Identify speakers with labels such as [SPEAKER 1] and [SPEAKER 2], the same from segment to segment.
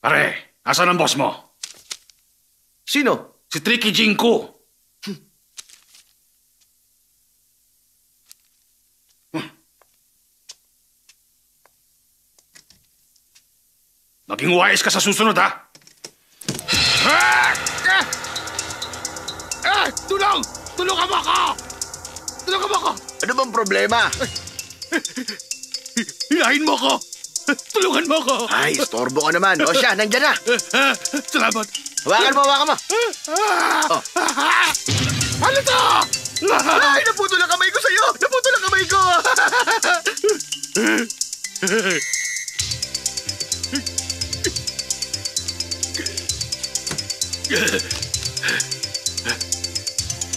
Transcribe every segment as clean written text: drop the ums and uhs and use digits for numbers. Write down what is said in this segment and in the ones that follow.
[SPEAKER 1] Pare, asan ang boss mo?
[SPEAKER 2] Sino?
[SPEAKER 1] Si Tricky Jinko. Maging wise ka sa susunod, ha? Tulong! Tulungan mo ako! Tulungan mo ako!
[SPEAKER 2] Ano bang problema?
[SPEAKER 1] Hilahin mo ako! Tulungan mo ako!
[SPEAKER 2] Ay, istorbo ka naman. O siya, nandyan na.
[SPEAKER 1] Salamat.
[SPEAKER 2] Hawakan mo, hawakan mo. Oh.
[SPEAKER 1] Ano to?
[SPEAKER 2] Ay, naputol ang kamay ko sa'yo! Naputol ang kamay ko!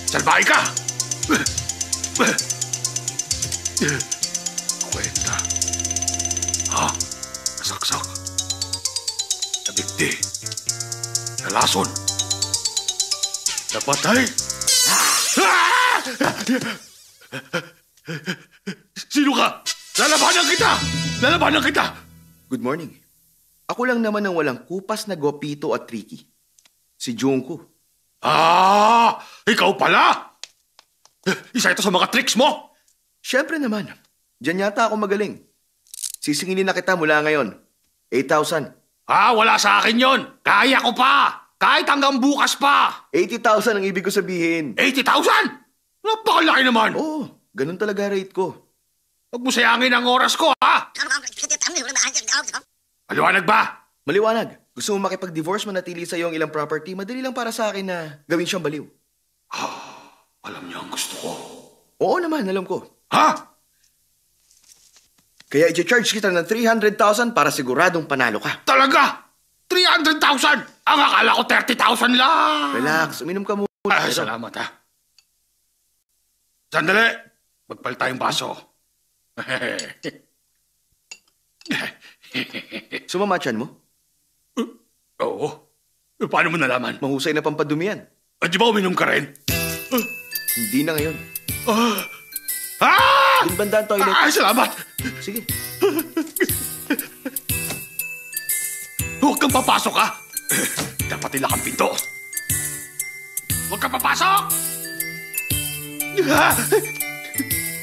[SPEAKER 1] Salbahe ka! Kwenta. Ha? Nasaksak. Nabigti. Nalason. Napatay. Sino ka? Lalabanan kita! Lalabanan kita!
[SPEAKER 2] Good morning. Ako lang naman ang walang kupas na Gopito at Tricky. Si Junko.
[SPEAKER 1] Ikaw pala! Isa ito sa mga tricks mo!
[SPEAKER 2] Siyempre naman. Diyan yata ako magaling. Sisingilin na kita mula ngayon. 8,000.
[SPEAKER 1] Wala sa akin yon. Kaya ko pa! Kahit hanggang bukas pa!
[SPEAKER 2] 80,000 ang ibig ko sabihin.
[SPEAKER 1] 80,000? Napakalaki naman!
[SPEAKER 2] Oo, ganun talaga rate ko.
[SPEAKER 1] Huwag mo sayangin ang oras ko, ha? Maliwanag ba?
[SPEAKER 2] Maliwanag. Gusto mo makipag-divorce, manatili sa iyo ang ilang property, madali lang para sa akin na gawin siyang baliw.
[SPEAKER 1] Alam niya ang gusto ko.
[SPEAKER 2] Oo naman, alam ko.
[SPEAKER 1] Ha?
[SPEAKER 2] Kaya i-charge kita ng 300,000 para siguradong panalo ka.
[SPEAKER 1] Talaga? 300,000? Ang akala ko 30,000 lang.
[SPEAKER 2] Relax, uminom ka muna.
[SPEAKER 1] Salamat, ha. Sandali. Magpalit tayong baso.
[SPEAKER 2] Sumamatchan mo?
[SPEAKER 1] Oo. Paano mo nalaman?
[SPEAKER 2] Mahusay na pampadumi yan.
[SPEAKER 1] Di ba uminom ka rin?
[SPEAKER 2] Hindi na ngayon. Yung banda ang toilet.
[SPEAKER 1] Salamat!
[SPEAKER 2] Sige.
[SPEAKER 1] Huwag kang papasok, ha? Dapat ilak ang pinto. Huwag kang papasok!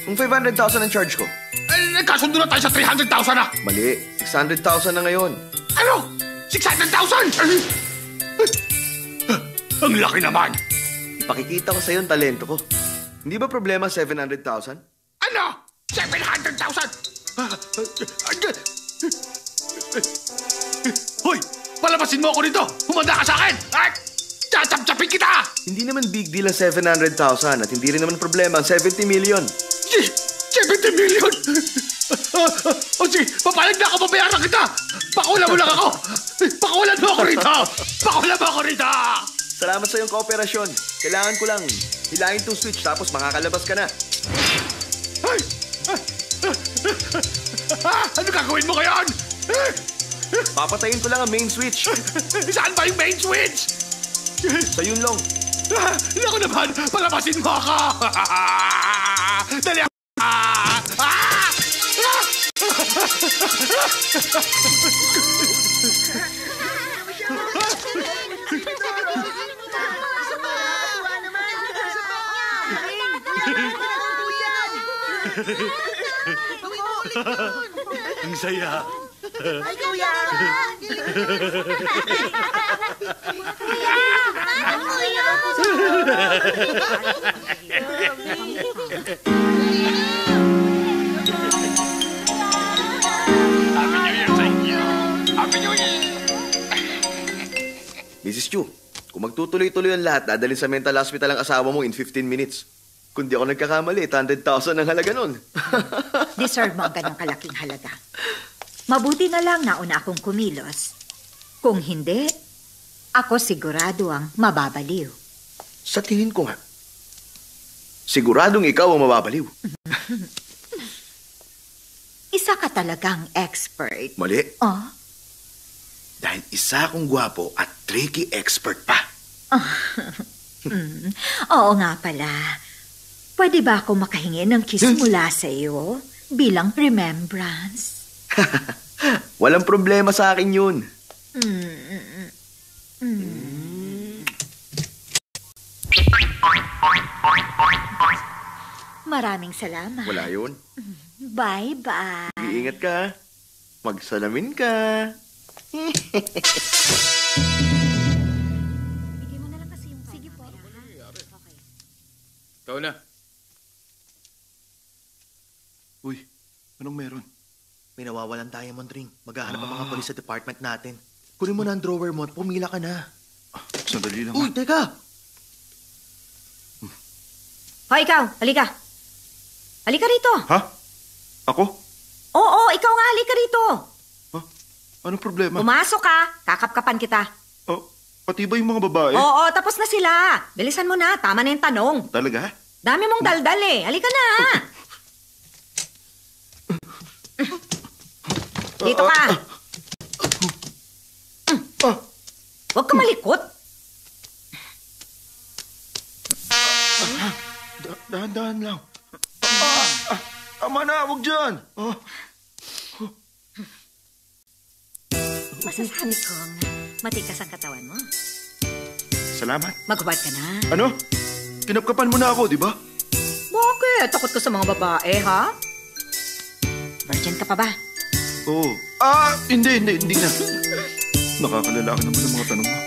[SPEAKER 2] Kung 500,000 ang charge ko.
[SPEAKER 1] Nagkasundo na tayo sa 300,000, ha?
[SPEAKER 2] Mali. 600,000 na ngayon.
[SPEAKER 1] Ano? 600,000? Ang laki naman.
[SPEAKER 2] Ipakikita ko sa'yo ang talento ko. Hindi ba problema 700,000?
[SPEAKER 1] Ano? 700,000? Hoy! Palabasin mo ako rito! Humanda ka sa akin! At tachap-chapin kita!
[SPEAKER 2] Hindi naman big deal ang 700,000 at hindi rin naman problema ang 70 million.
[SPEAKER 1] 70 million? O sige, papayag na ako, pabayaran kita! Pakulan mo lang ako! Pakulan mo ako rito! Pakulan mo ako rito!
[SPEAKER 2] Salamat sa iyong kooperasyon. Kailangan ko lang hilahin tong switch tapos makakalabas ka na.
[SPEAKER 1] Ay! Ano gagawin mo ngayon?
[SPEAKER 2] Papatayin ko lang ang main switch.
[SPEAKER 1] Saan ba yung main switch?
[SPEAKER 2] Sa yun long.
[SPEAKER 1] Naku naman, palabasin mo ako! Dali ako! Ang saya.
[SPEAKER 3] Ay, kuya!
[SPEAKER 1] Happy New Year sa inyo! Happy New Year!
[SPEAKER 2] Mrs. Chu, kung magtutuloy-tuloy ang lahat, dadalhin sa mental hospital ang asawa mo in 15 minutes. Kung di ako nagkakamali, 100,000 ang halaga nun.
[SPEAKER 4] Deserve mo ang ganyang kalaking halaga. Mabuti na lang nauna akong kumilos. Kung hindi, ako sigurado ang mababaliw.
[SPEAKER 2] Sa tingin ko nga, siguradong ikaw ang mababaliw.
[SPEAKER 4] Isa ka talagang expert.
[SPEAKER 2] Mali.
[SPEAKER 4] Oh?
[SPEAKER 2] Dahil isa akong gwapo at tricky expert pa.
[SPEAKER 4] Oo nga pala. Pwede ba ako makahingi ng kiss mula sa iyo bilang remembrance?
[SPEAKER 2] Walang problema sa akin yun.
[SPEAKER 4] Maraming salamat.
[SPEAKER 2] Wala yun.
[SPEAKER 4] Bye-bye.
[SPEAKER 2] Iingat ka. Magsalamin ka.
[SPEAKER 4] Bigay mo na lang kasi yung sige po.
[SPEAKER 1] Ikaw na.
[SPEAKER 3] Uy, anong meron?
[SPEAKER 2] May nawawalan diamond ring. Maghahanap ang mga polis sa department natin. Kunin mo na ang drawer mo at pumila ka na.
[SPEAKER 3] Sandali lang.
[SPEAKER 2] Uy, teka!
[SPEAKER 4] Hoy, ikaw. Halika. Halika rito.
[SPEAKER 3] Ha? Ako?
[SPEAKER 4] Oo, ikaw nga. Halika rito.
[SPEAKER 3] Ha? Anong problema?
[SPEAKER 4] Pumasok ka. Kakapkapan kita.
[SPEAKER 3] Oh, pati ba yung mga babae?
[SPEAKER 4] Oo, tapos na sila. Bilisan mo na. Tama na yung tanong.
[SPEAKER 3] Talaga?
[SPEAKER 4] Dami mong daldal eh. Halika na. Dito ka. Huwag ka malikot.
[SPEAKER 3] Dahan-dahan lang. Tama na, huwag dyan.
[SPEAKER 4] Masasabi kong matikas ang katawan mo.
[SPEAKER 3] Salamat.
[SPEAKER 4] Maghubad ka na.
[SPEAKER 3] Ano? Kinapkapan mo na ako, di ba?
[SPEAKER 4] Bakit? Takot ka sa mga babae, ha? Virgin ka pa ba?
[SPEAKER 3] Oo. Hindi na. Nakakalala ka naman ng mga tanong mo.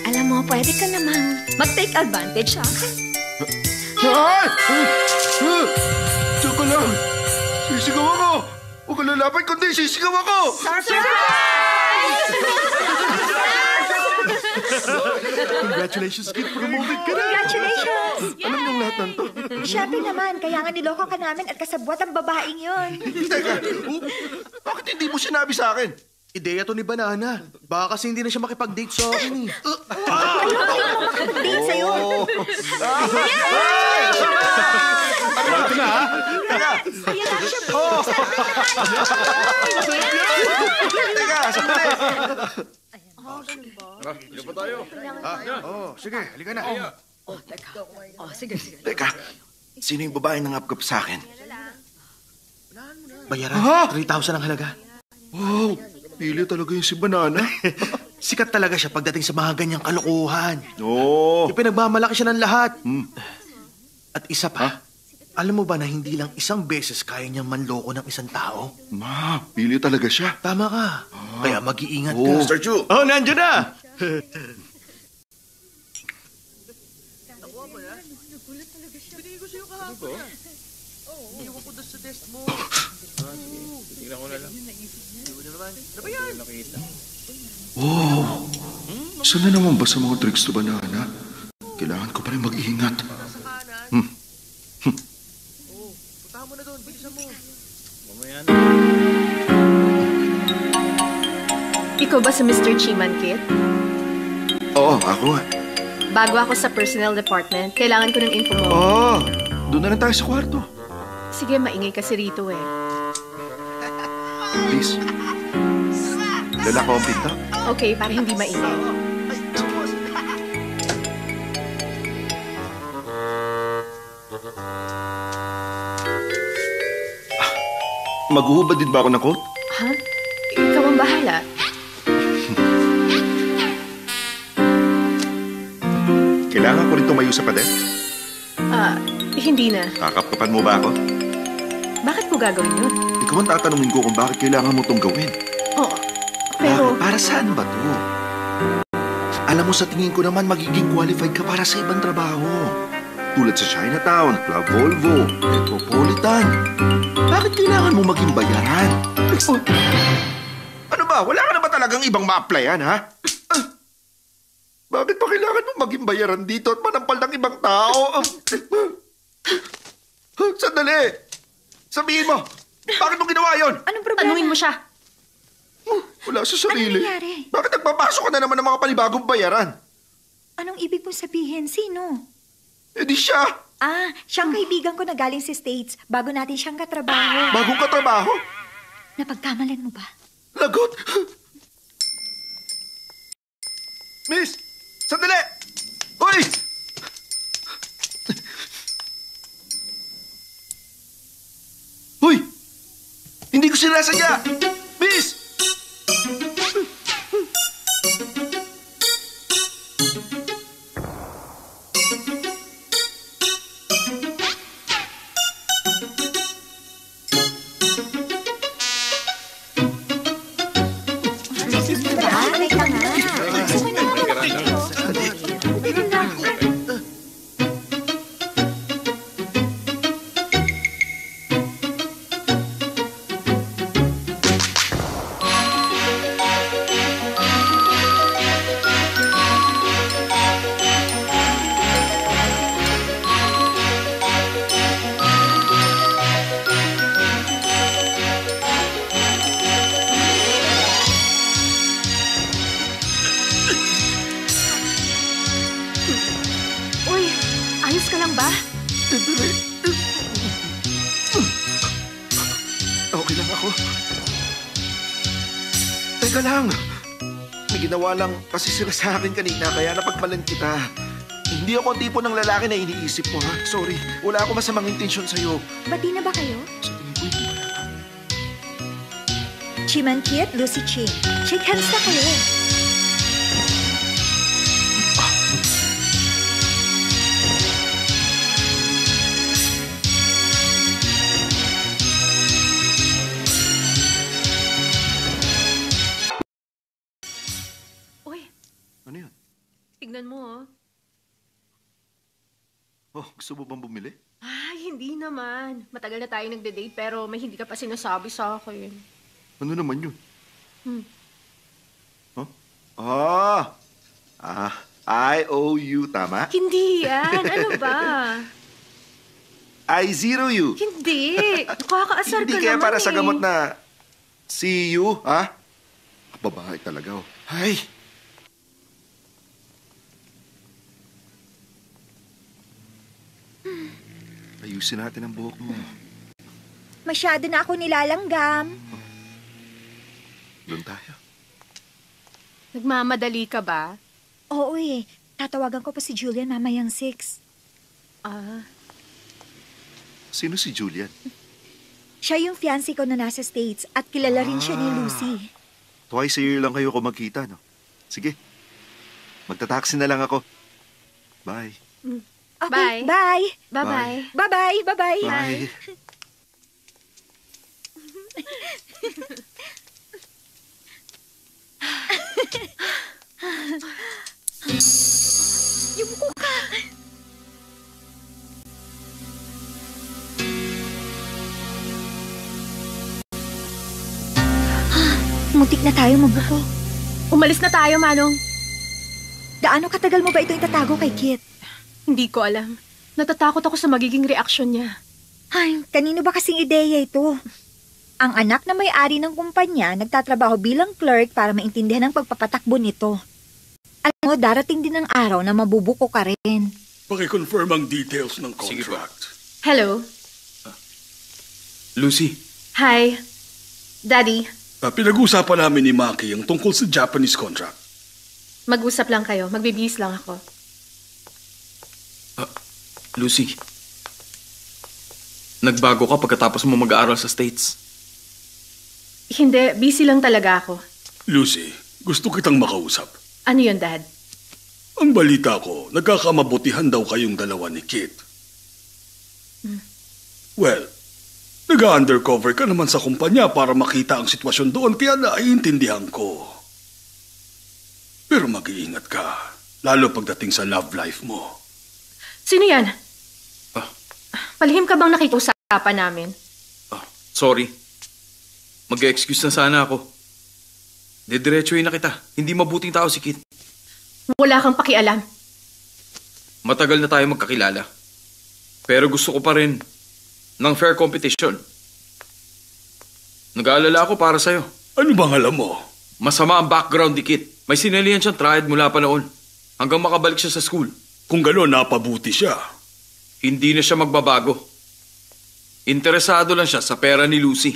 [SPEAKER 4] Alam mo, pwede ka namang mag-take advantage sa akin.
[SPEAKER 3] Ay! Tsaka lang. Sisigaw ako. Huwag ka lalapit kundi sisigaw ako. Congratulations, kid. Promoted ka na.
[SPEAKER 4] Congratulations!
[SPEAKER 3] Alam niyong lahat ng to.
[SPEAKER 4] Siyempre naman, kaya nga niloko ka namin at kasabwat ang babaeng yun.
[SPEAKER 3] Teka, bakit hindi mo sinabi sa akin?
[SPEAKER 2] Ideya to ni Banana. Baka kasi hindi na siya makipag-date sa akin eh.
[SPEAKER 4] Date sa'yo.
[SPEAKER 3] Ito na, ha? Teka. Teka, sandali.
[SPEAKER 1] Hindi pa tayo.
[SPEAKER 3] Sige, halika na.
[SPEAKER 4] Sige.
[SPEAKER 3] Teka, sino yung babae nang apkap sa akin?
[SPEAKER 2] Bayaran,
[SPEAKER 3] Ha?
[SPEAKER 2] 3,000 ang halaga.
[SPEAKER 3] Wow, pili talaga yung si Banana.
[SPEAKER 2] Sikat talaga siya pagdating sa mga ganyang kalokohan.
[SPEAKER 3] Oo.
[SPEAKER 2] Ipinagmamalaki siya ng lahat.
[SPEAKER 3] Hmm.
[SPEAKER 2] At isa pa, alam mo ba na hindi lang isang beses kaya niyang manloko ng isang tao?
[SPEAKER 3] Ma, pili talaga siya.
[SPEAKER 2] Tama ka. Kaya mag-iingat ka.
[SPEAKER 3] Oo. Mr. Chu.
[SPEAKER 2] Oh, nandiyan na!
[SPEAKER 1] Tingnan ko na lang.
[SPEAKER 3] Wow. Saan na naman ba sa mga tricks to Banana? Kailangan ko pa rin mag-iingat.
[SPEAKER 1] Mamaya na.
[SPEAKER 5] Ikaw ba si Mr. Chiman, Kit?
[SPEAKER 3] Oo, ako nga.
[SPEAKER 5] Bago ako sa personnel department, kailangan ko ng info mo.
[SPEAKER 3] Oo, doon na lang tayo sa kwarto.
[SPEAKER 5] Sige, maingay kasi rito eh.
[SPEAKER 3] Please. Dala ko ang pinto.
[SPEAKER 5] Okay, para hindi maingay.
[SPEAKER 3] Maghuhubad din ba ako ng coat?
[SPEAKER 5] Ha? Ikaw ang bahala.
[SPEAKER 3] Kailangan ko rin tumayo sa pader.
[SPEAKER 5] Hindi na.
[SPEAKER 3] Kakapkapan mo ba ako?
[SPEAKER 5] Bakit ko gagawin yun?
[SPEAKER 3] Ikaw ang tatanungin ko kung bakit kailangan mo itong gawin.
[SPEAKER 5] Oo. Pero,
[SPEAKER 3] Para saan ba to? Alam mo, sa tingin ko naman magiging qualified ka para sa ibang trabaho. Tulad sa Chinatown, Club Volvo, Metropolitan. Bakit kailangan mo maging bayaran? Ano ba? Wala ka na ba talagang ibang ma-applyan, ha? Bakit pa kailangan mo maging bayaran dito at manampal ng ibang tao? Sandali! Sabihin mo, bakit mo ginawa yon?
[SPEAKER 4] Anong problema?
[SPEAKER 5] tanungin mo siya.
[SPEAKER 3] Wala sa sarili.
[SPEAKER 4] Anong nangyari?
[SPEAKER 3] Bakit nagpapasok ka na naman ng mga panibagong bayaran?
[SPEAKER 4] Anong ibig mong sabihin? Sino?
[SPEAKER 3] Eh di siya.
[SPEAKER 4] Siyang kaibigan ko na galing sa States bago natin siyang katrabaho.
[SPEAKER 3] Bagong katrabaho.
[SPEAKER 4] Napagkamalan mo ba?
[SPEAKER 3] Lagot. Miss! Sandali! Hoy! Hoy! Hindi ko sinasadya! Miss!
[SPEAKER 5] ba?
[SPEAKER 3] Okay lang ako. Teka lang. May ginawa lang kasi sila sa akin kanina kaya napagmalan kita. Hindi ako ang tipo ng lalaki na iniisip mo, ha? Sorry, wala ako masamang intensyon sa'yo.
[SPEAKER 4] Bati na ba kayo?
[SPEAKER 3] Sa tingin ko, hindi ba yata?
[SPEAKER 4] Chiman Kit, Lucy Ching. Shake hands na kayo.
[SPEAKER 5] Uy,
[SPEAKER 3] Ano yun?
[SPEAKER 5] tignan mo, oh.
[SPEAKER 3] Oh, gusto mo bang bumili?
[SPEAKER 5] Ay, hindi naman. Matagal na tayo nagde-date pero may hindi ka pa sinasabi sa akin.
[SPEAKER 3] Ano naman yun?
[SPEAKER 5] Hmm.
[SPEAKER 3] Huh? I owe you, tama?
[SPEAKER 5] Hindi yan. Ano ba?
[SPEAKER 3] I zero you.
[SPEAKER 5] Hindi. Nakakaasar
[SPEAKER 3] Hindi
[SPEAKER 5] ka
[SPEAKER 3] kaya
[SPEAKER 5] naman
[SPEAKER 3] para sa
[SPEAKER 5] eh.
[SPEAKER 3] gamot na see you, ha? Babae talaga, oh. Ay! Ayusin natin ang buhok mo.
[SPEAKER 4] Masyado na ako nilalanggam.
[SPEAKER 3] Doon tayo.
[SPEAKER 5] Nagmamadali ka ba?
[SPEAKER 4] Oo eh. Tatawagan ko pa si Julian mamayang 6.
[SPEAKER 5] Ah,
[SPEAKER 3] Sino si Julian?
[SPEAKER 4] Siya yung fiancé ko na nasa States at kilala rin siya ni Lucy.
[SPEAKER 3] Twice a year lang kayo kung magkita, no? Sige. Magta-taxi na lang ako. Bye.
[SPEAKER 4] Okay,
[SPEAKER 5] Bye.
[SPEAKER 4] bye.
[SPEAKER 5] bye-bye.
[SPEAKER 4] Bye-bye, bye-bye.
[SPEAKER 3] Bye.
[SPEAKER 4] Yumuko ka. Muntik na tayo mabuko.
[SPEAKER 5] Umalis na tayo, Manong.
[SPEAKER 4] Gaano katagal mo ba ito itatago kay Kit?
[SPEAKER 5] Hindi ko alam. Natatakot ako sa magiging reaksyon niya.
[SPEAKER 4] Ay, kanino ba kasing ideya ito? Ang anak na may-ari ng kumpanya nagtatrabaho bilang clerk para maintindihan ang pagpapatakbo nito. Alam mo, darating din ang araw na mabubuko ka rin.
[SPEAKER 1] Paki-confirm ang details ng
[SPEAKER 2] Sige po.
[SPEAKER 1] contract.
[SPEAKER 5] Hello?
[SPEAKER 2] Lucy,
[SPEAKER 5] Hi. Daddy,
[SPEAKER 1] Pinag-usapan namin ni Maki ang tungkol sa Japanese contract.
[SPEAKER 5] mag-usap lang kayo. Magbibihis lang ako.
[SPEAKER 2] Lucy. Nagbago ka pagkatapos mo mag-aaral sa States.
[SPEAKER 5] Hindi, busy lang talaga ako.
[SPEAKER 1] Lucy, gusto kitang makausap.
[SPEAKER 5] Ano yun, Dad?
[SPEAKER 1] Ang balita ko, nagkakamabutihan daw kayong dalawa ni Kit. Well, nag-undercover ka naman sa kumpanya para makita ang sitwasyon doon kaya naiintindihan ko. Pero mag-iingat ka, lalo pagdating sa love life mo.
[SPEAKER 5] Sino yan?
[SPEAKER 2] Ah.
[SPEAKER 5] Palihim ka bang nakikiusapan namin?
[SPEAKER 2] Sorry. Mag-excuse na sana ako. Didiretsuhin na kita. Hindi mabuting tao si Kit.
[SPEAKER 5] Wala kang pakialam.
[SPEAKER 2] Matagal na tayo magkakilala. Pero gusto ko pa rin ng fair competition. Nag-aalala ako para sa'yo.
[SPEAKER 1] Ano bang alam mo?
[SPEAKER 2] Masama ang background ni Kit. May sinalihan siyang triad mula pa noon. Hanggang makabalik siya sa school.
[SPEAKER 1] Kung gano'n, napabuti siya.
[SPEAKER 2] Hindi na siya magbabago. Interesado lang siya sa pera ni Lucy.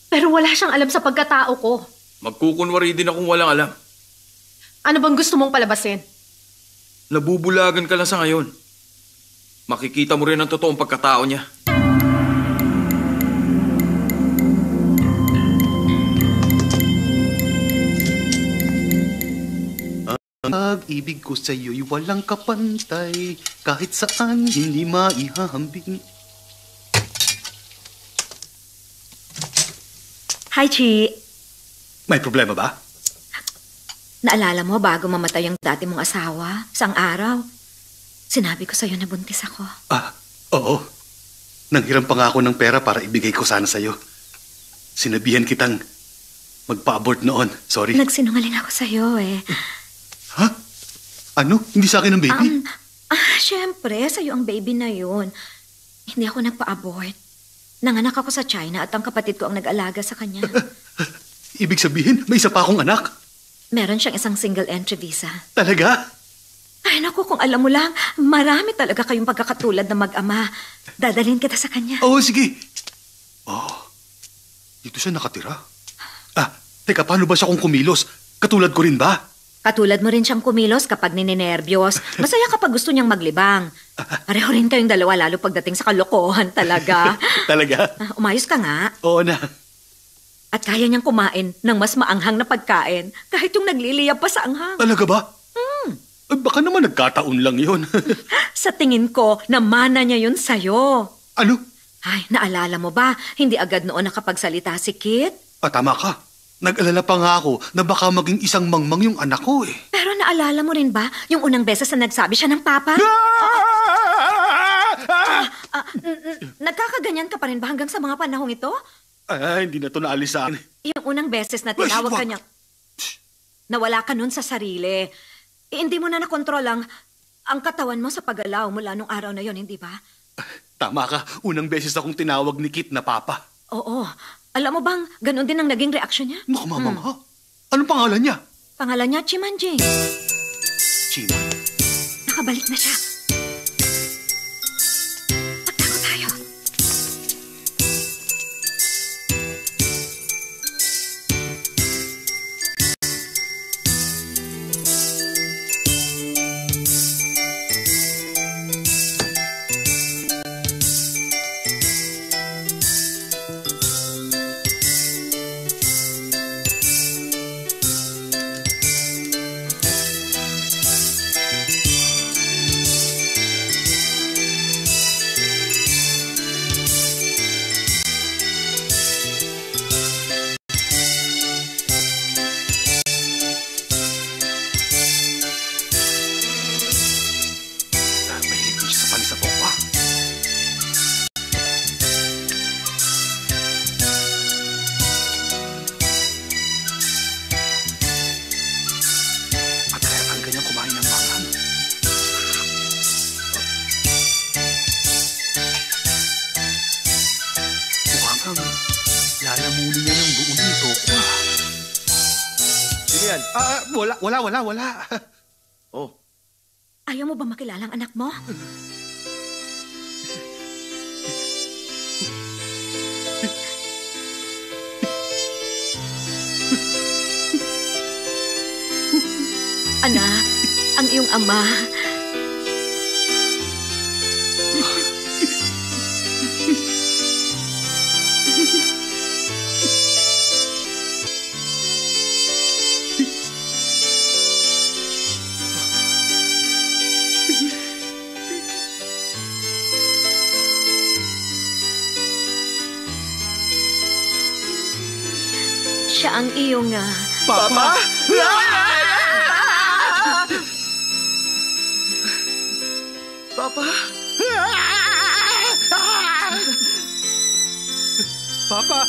[SPEAKER 5] Pero wala siyang alam sa pagkatao ko.
[SPEAKER 2] Magkukunwari din akong walang alam.
[SPEAKER 5] Ano bang gusto mong palabasin?
[SPEAKER 2] Nabubulagan ka lang sa ngayon. Makikita mo rin ang totoong pagkatao niya.
[SPEAKER 6] Ang pag-ibig ko sa'yo'y walang kapantay, kahit saan hindi maihahambing.
[SPEAKER 4] Hi, Chi.
[SPEAKER 6] May problema ba?
[SPEAKER 4] Naalala mo bago mamatay ang dati mong asawa, sang araw, sinabi ko sa'yo na buntis ako.
[SPEAKER 6] Oo. Nanghiram pa nga ako ng pera para ibigay ko sana sa'yo. Sinabihan kitang magpa-abort noon. Sorry.
[SPEAKER 4] Nagsinungaling ako sa'yo eh.
[SPEAKER 6] Ha? Ano? Hindi sa akin ang baby?
[SPEAKER 4] Siyempre, sa'yo ang baby na yun. Hindi ako nagpa-abort. Nanganak ako sa China at ang kapatid ko ang nag-alaga sa kanya.
[SPEAKER 6] Ibig sabihin, may isa pa akong anak?
[SPEAKER 4] Meron siyang isang single entry visa.
[SPEAKER 6] Talaga?
[SPEAKER 7] Ay, naku, kung alam mo lang, marami talaga kayong pagkakatulad na mag-ama. Dadalhin kita sa kanya.
[SPEAKER 6] Oo, sige. Dito siya nakatira. Teka, paano ba siya kung kumilos? Katulad ko rin ba?
[SPEAKER 7] Katulad mo rin siyang kumilos kapag ninenervyos. Masaya kapag gusto niyang maglibang. Pareho rin kayong dalawa lalo pagdating sa kalokohan talaga.
[SPEAKER 6] Talaga?
[SPEAKER 7] Umayos ka nga.
[SPEAKER 6] Oo na.
[SPEAKER 7] At kaya niyang kumain ng mas maanghang na pagkain kahit yung nagliliyab pa sa anghang.
[SPEAKER 6] Talaga ba? Baka naman nagkataon lang yun.
[SPEAKER 7] Sa tingin ko, namana niya yun sa'yo.
[SPEAKER 6] Ano?
[SPEAKER 7] Ay, naalala mo ba? Hindi agad noon nakapagsalita si Kit?
[SPEAKER 6] Tama ka. Nag-alala pa nga ako na baka maging isang mangmang yung anak ko eh.
[SPEAKER 7] Pero naalala mo rin ba yung unang beses na nagsabi siya ng papa? Nagkakaganyan ka pa rin ba hanggang sa mga panahong ito?
[SPEAKER 6] Hindi na to naalis sa akin.
[SPEAKER 7] Yung unang beses na tinawag ka niyang... Nawala ka nun sa sarili. Hindi mo na nakontrol ang katawan mo sa paggalaw mula nung araw na yon, hindi ba?
[SPEAKER 6] Tama ka. Unang beses akong tinawag ni Kit na papa.
[SPEAKER 7] Oo. Alam mo bang, ganun din ang naging reaksyon niya?
[SPEAKER 6] Naku, mamangha. Anong pangalan niya?
[SPEAKER 7] Pangalan niya, Chimanjing.
[SPEAKER 6] Chima?
[SPEAKER 7] Nakabalik na siya. Magtago tayo.
[SPEAKER 6] Lalamunin niya ng buong nito.
[SPEAKER 2] Sino yan?
[SPEAKER 6] Wala.
[SPEAKER 2] Oh.
[SPEAKER 7] Ayaw mo ba makilala ang anak mo? Anak, ang iyong ama. Siya ang iyong...
[SPEAKER 2] Papa? Papa?
[SPEAKER 6] Papa!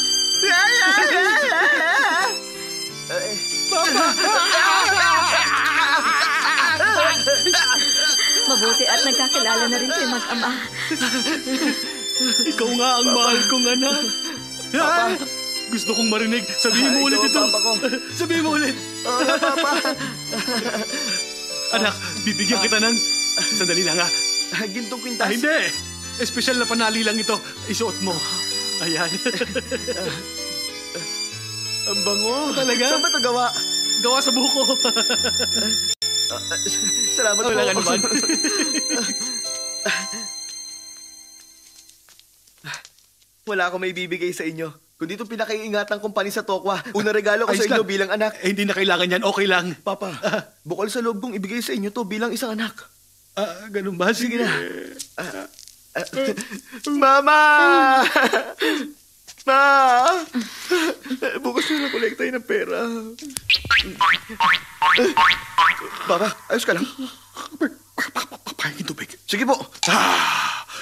[SPEAKER 7] Mabuti at nagkakilala na rin kayo mag-ama.
[SPEAKER 6] Ikaw nga ang mahal kong anak.
[SPEAKER 2] Papa!
[SPEAKER 6] Gusto kong marinig. Sabihin mo ulit ito.
[SPEAKER 2] Papa ko.
[SPEAKER 6] Sabihin mo ulit.
[SPEAKER 2] Papa!
[SPEAKER 6] Anak, bibigyan kita ng... Sandali lang ha.
[SPEAKER 2] Gintong kwintas.
[SPEAKER 6] Hindi. Espesyal na panali lang ito. Isuot mo. Ayan.
[SPEAKER 2] Ang bango.
[SPEAKER 6] Talaga?
[SPEAKER 2] Saan ba ito gawa?
[SPEAKER 6] Gawa sa buko.
[SPEAKER 2] Salamat po.
[SPEAKER 6] Wala ka naman.
[SPEAKER 2] Wala akong may bibigay sa inyo. Kundi itong pinakaiingatang kumpanya sa Tokwa. Unang regalo ko sa inyo bilang anak.
[SPEAKER 6] Hindi na kailangan yan. Okay lang.
[SPEAKER 2] Papa, bukal sa loob kong ibigay sa inyo to bilang isang anak.
[SPEAKER 6] Ganun ba?
[SPEAKER 2] Sige na. Mama! Ma! Bukas na kolekta ng pera. Papa, ayos ka lang?
[SPEAKER 6] Pahingin tubig.
[SPEAKER 2] Sige po.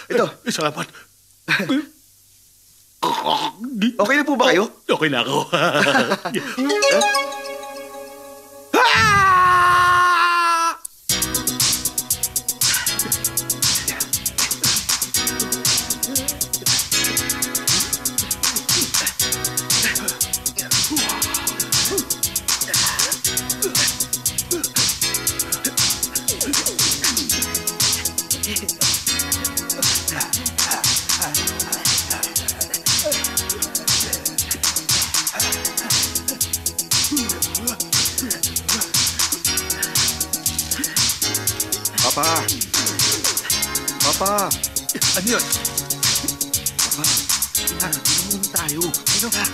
[SPEAKER 2] Ito.
[SPEAKER 6] Salamat.
[SPEAKER 2] Okay na po ba kayo?
[SPEAKER 6] Okay na ako.
[SPEAKER 3] Papa! Papa!
[SPEAKER 1] Ano yun?
[SPEAKER 3] Papa! Tingnan tayo. Ano ka?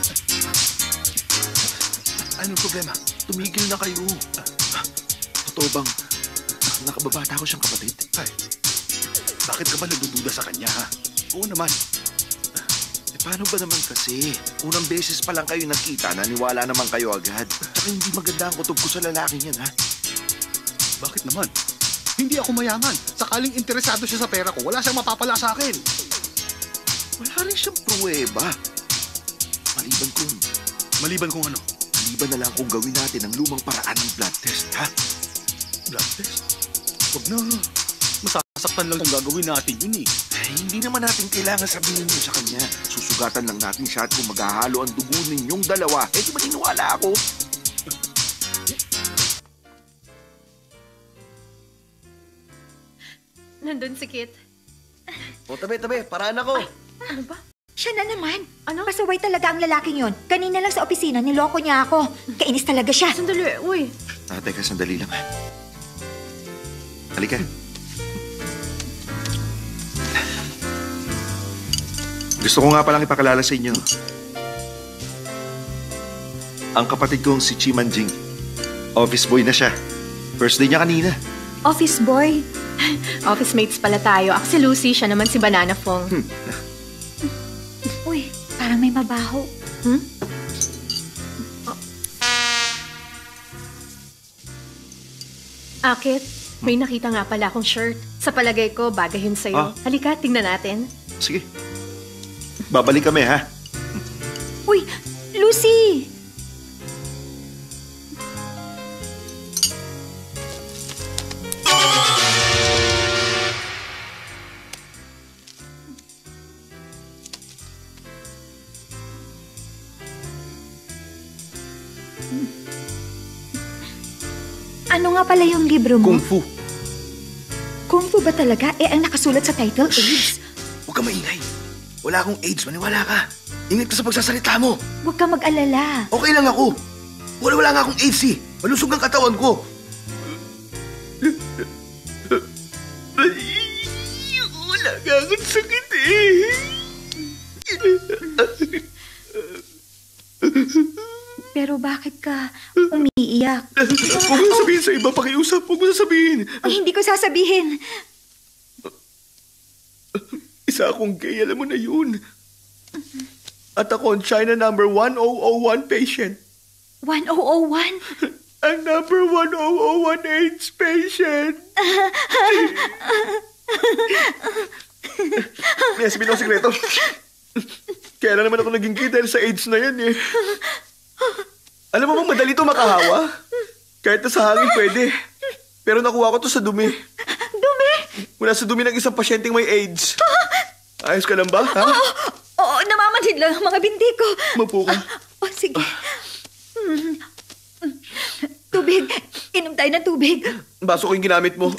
[SPEAKER 1] Anong problema?
[SPEAKER 3] Tumigil na kayo. Totoo bang nakababata ko siyang kapatid?
[SPEAKER 1] Ay, bakit ka ba nagdududa sa kanya, ha? Oo naman.
[SPEAKER 3] Paano ba naman kasi? Unang beses pa lang kayo nagkita, naniwala naman kayo agad. Tsaka hindi maganda ang kutob ko sa lalaking yan, ha?
[SPEAKER 1] Bakit naman? Hindi ako mayaman. Sakaling interesado siya sa pera ko, wala siyang mapapala sa akin.
[SPEAKER 3] Wala rin siyang pruweba.
[SPEAKER 1] Maliban kung ano?
[SPEAKER 3] Maliban na lang kung gawin natin ang lumang paraan ng blood test, ha?
[SPEAKER 1] Blood test? Huwag na. Masasaktan lang kung gagawin natin yun, eh.
[SPEAKER 3] Hindi naman natin kailangan sabihin yun sa kanya. Susugatan lang natin siya at kung maghahalo ang dugo ninyong dalawa, di maniniwala ako.
[SPEAKER 5] Nandun si Kit.
[SPEAKER 2] O, tabi, paraan ako.
[SPEAKER 5] Ano ba?
[SPEAKER 4] Siya na naman.
[SPEAKER 5] Ano?
[SPEAKER 4] Pasaway talaga ang lalaking yon. Kanina lang sa opisina, niloko niya ako. Kainis talaga siya.
[SPEAKER 5] Sandali, uy.
[SPEAKER 3] Teka, sandali lang, ha? Halika. Gusto ko nga palang ipakilala sa inyo. Ang kapatid kong si Chi Manjing. Office boy na siya. First day niya kanina.
[SPEAKER 4] Office boy.
[SPEAKER 5] Office mates pala tayo. Ako si Lucy, siya naman si Banana Fong.
[SPEAKER 4] Uy, parang may mabaho.
[SPEAKER 5] Kit, may nakita nga pala akong shirt. Sa palagay ko, bagay yun sa'yo. Halika, tingnan natin.
[SPEAKER 3] Sige. Babalik kami, ha?
[SPEAKER 4] Uy, Lucy! Ano nga pala yung libro mo?
[SPEAKER 3] Kung Fu.
[SPEAKER 4] Kung Fu ba talaga? Ang nakasulat sa title, AIDS.
[SPEAKER 3] Huwag ka maingay. Wala akong AIDS, maniwala ka. Ingat ka sa pagsasalita mo.
[SPEAKER 4] Huwag ka mag-alala.
[SPEAKER 3] Okay lang ako. Wala nga akong AIDS, eh. Malusog ang katawan ko. Wala nga akong sakit, eh.
[SPEAKER 4] Pero bakit ka umiiyak?
[SPEAKER 3] Huwag mo sabihin sa iba, pakiusap. Huwag mo sasabihin.
[SPEAKER 4] Ay, hindi ko sasabihin.
[SPEAKER 3] Isa akong gay, alam mo na yun. At ako ang China number 1001 patient.
[SPEAKER 4] 1001?
[SPEAKER 3] Ang number 1001 AIDS patient. May sabihin akong sikreto. Kaya na naman ako naging gay dahil sa AIDS na yan, eh. Alam mo bang madali ito makahawa? Kahit na sa hangin pwede. Pero nakuha ko to sa dumi.
[SPEAKER 4] Dumi?
[SPEAKER 3] Mula sa dumi ng isang pasyenteng may AIDS. Ayos ka lang ba, ha?
[SPEAKER 4] Oo, namamanhid lang ang mga binti ko.
[SPEAKER 3] Mapo ka.
[SPEAKER 4] Sige. Tubig. Inom tayo ng tubig.
[SPEAKER 3] Baso ko yung ginamit mo.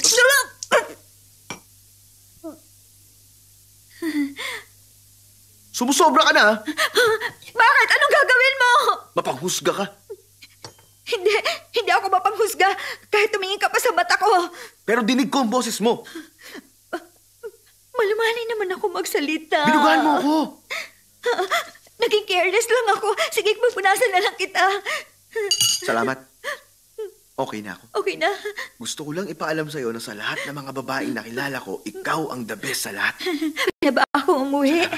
[SPEAKER 3] Sumusobra ka na, ha?
[SPEAKER 4] Bakit? Anong gagawin mo?
[SPEAKER 3] Mapanghusga ka.
[SPEAKER 4] Hindi ako mapanghusga. Kahit tumingin ka pa sa mata ko.
[SPEAKER 3] Pero dinig ko ang boses mo.
[SPEAKER 4] Malumanay naman ako magsalita.
[SPEAKER 3] Binugahan mo ako.
[SPEAKER 4] Naging careless lang ako. Sige, magpunasan na lang kita.
[SPEAKER 3] Salamat. Okay na ako.
[SPEAKER 4] Okay na.
[SPEAKER 3] Gusto ko lang ipaalam sa'yo na sa lahat ng mga babaeng nakilala ko, ikaw ang the best sa lahat.
[SPEAKER 4] Pwede ba ako umuwi?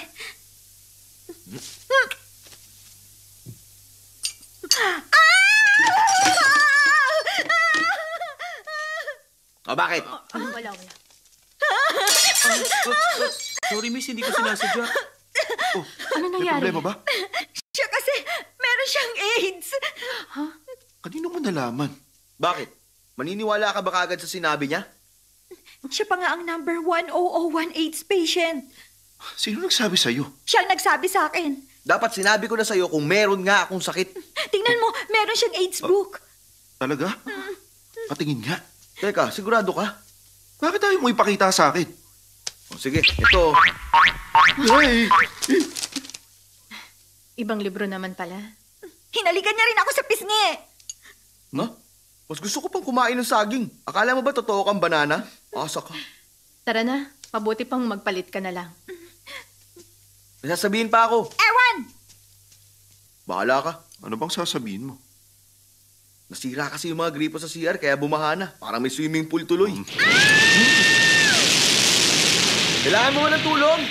[SPEAKER 2] O, bakit?
[SPEAKER 5] Wala.
[SPEAKER 2] Sorry, miss, hindi ko sinasadya.
[SPEAKER 5] Ano
[SPEAKER 3] May
[SPEAKER 5] nangyari?
[SPEAKER 3] problema ba?
[SPEAKER 4] Siya kasi, meron siyang AIDS.
[SPEAKER 3] Kanino mo nalaman?
[SPEAKER 2] Bakit? Maniniwala ka ba kagad sa sinabi niya?
[SPEAKER 4] Siya pa nga ang number 1001 AIDS patient.
[SPEAKER 3] Sino nagsabi sa'yo?
[SPEAKER 4] Siya ang nagsabi sa akin.
[SPEAKER 2] Dapat sinabi ko na sa'yo kung meron nga akong sakit.
[SPEAKER 4] Tingnan mo, meron siyang AIDS book.
[SPEAKER 3] Talaga? Patingin nga.
[SPEAKER 2] Teka, sigurado ka?
[SPEAKER 3] Bakit tayo mo ipakita sa akin?
[SPEAKER 2] O, sige, ito.
[SPEAKER 3] Ay!
[SPEAKER 5] Ibang libro naman pala.
[SPEAKER 4] Hinalikan niya rin ako sa pisngi.
[SPEAKER 2] Na? Mas gusto ko pang kumain ng saging. Akala mo ba totoo kang banana? Asa ka.
[SPEAKER 5] Tara na, mabuti pang magpalit ka na lang.
[SPEAKER 2] May sasabihin pa ako.
[SPEAKER 4] Ewan!
[SPEAKER 2] Bahala ka.
[SPEAKER 3] Ano bang sasabihin mo?
[SPEAKER 2] Nasira kasi yung mga gripo sa CR kaya bumaha na. Parang may swimming pool tuloy. Kailangan mo ba ng tulong?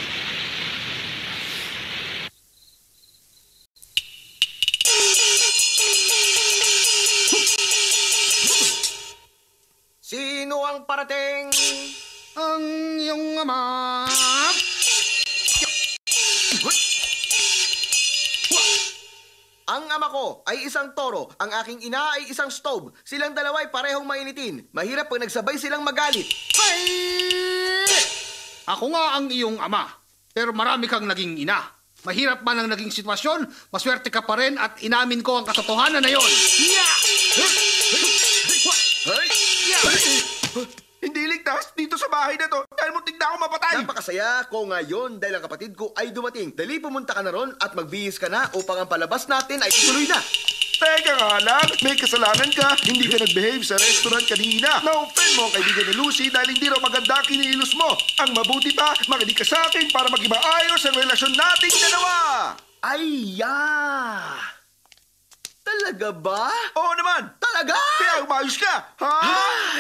[SPEAKER 2] Sino ang parating?
[SPEAKER 1] Ang iyong ama.
[SPEAKER 2] Ang ama ko ay isang toro, ang aking ina ay isang stove. Silang dalawa ay parehong mainitin. Mahirap pag nagsabay silang magalit.
[SPEAKER 1] Ay! Ako nga ang iyong ama, pero marami kang naging ina. Mahirap man ang naging sitwasyon, maswerte ka pa rin at inamin ko ang katotohanan na yon.
[SPEAKER 3] Hindi ligtas dito sa bahay na to dahil muntik na ako mapatay.
[SPEAKER 2] Napakasaya ko ngayon dahil ang kapatid ko ay dumating. Dali pumunta ka na ron at magbihis ka na upang ang palabas natin ay ituloy na.
[SPEAKER 3] Teka nga lang, may kasalanan ka. Hindi ka nag-behave sa restaurant kanina. Na-offend mo ang kaibigan ni Lucy dahil hindi raw maganda kinilos mo. Ang mabuti pa, makinig ka sa akin para maging maayos ang relasyon nating dalawa.
[SPEAKER 2] Ay, Talaga ba?
[SPEAKER 3] Oo naman.
[SPEAKER 2] Talaga?
[SPEAKER 3] Kaya umayos ka, ha?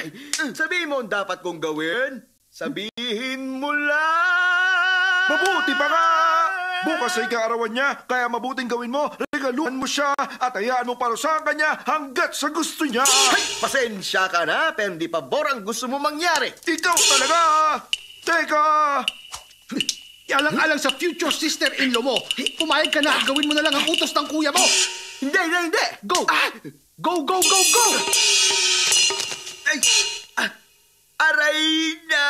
[SPEAKER 2] Ay! Sabihin mo ang dapat kong gawin. Sabihin mo lang.
[SPEAKER 3] Mabuti pa nga! Bukas ay kaarawan niya, kaya mabuting gawin mo, regaluhan mo siya at hayaan mo parusahan kanya hanggat sa gusto niya.
[SPEAKER 2] Ay, pasensya ka na, pero hindi pabor ang gusto mo mangyari.
[SPEAKER 3] Ikaw talaga! Teka!
[SPEAKER 1] Alang-alang sa future sister-in-law mo. Pumayag ka na at gawin mo na lang ang utos ng kuya mo.
[SPEAKER 2] Hindi!
[SPEAKER 1] Go! Go!
[SPEAKER 2] Ay! Aray na!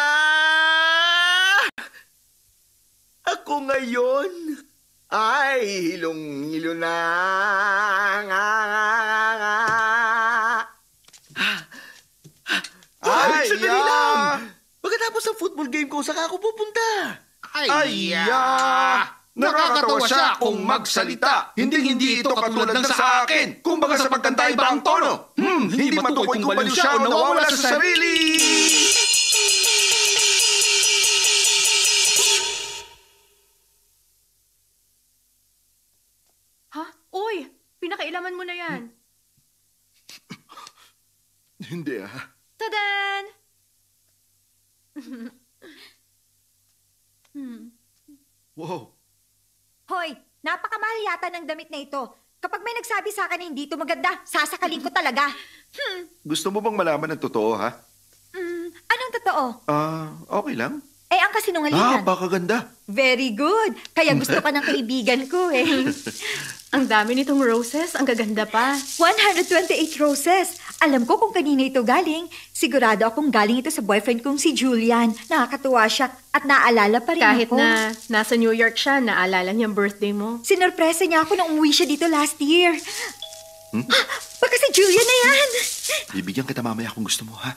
[SPEAKER 2] Ako ngayon ay hilong-hilo na.
[SPEAKER 3] Ay,
[SPEAKER 2] sandali lang! Pagkatapos ng football game ko, saka ako pupunta.
[SPEAKER 3] Ay, nakakatawa siya kung magsalita. Hindi ito katulad ng sa akin. Kung baga sa pagkanta iba ang tono. Hindi matukoy kung baliw siya o nawawala sa sarili.
[SPEAKER 5] Ha? Uy, pinakailaman mo na yan.
[SPEAKER 3] Hindi
[SPEAKER 5] Tadan!
[SPEAKER 3] Wow.
[SPEAKER 4] Hoy, napakamahal yata ng damit na ito. Kapag may nagsabi sa akin na hindi ito maganda, sasakalin ko talaga.
[SPEAKER 3] Gusto mo bang malaman ang totoo, ha?
[SPEAKER 4] Anong totoo?
[SPEAKER 3] Okay lang.
[SPEAKER 4] Eh, ang kasinungalingan.
[SPEAKER 3] Baka ganda.
[SPEAKER 4] Very good. Kaya gusto ka ng kaibigan ko eh.
[SPEAKER 5] Ang dami nitong roses, ang gaganda pa.
[SPEAKER 4] 128 roses. Alam ko kung kanina ito galing. Sigurado akong galing ito sa boyfriend kong si Julian. Nakakatuwa siya at naalala pa rin
[SPEAKER 5] Kahit
[SPEAKER 4] ako.
[SPEAKER 5] na nasa New York siya, naalala niya ang birthday mo.
[SPEAKER 4] Sinorpresa niya ako nung umuwi siya dito last year. Baka si Julian na yan.
[SPEAKER 3] Bibigyan kita mamaya kung gusto mo, ha?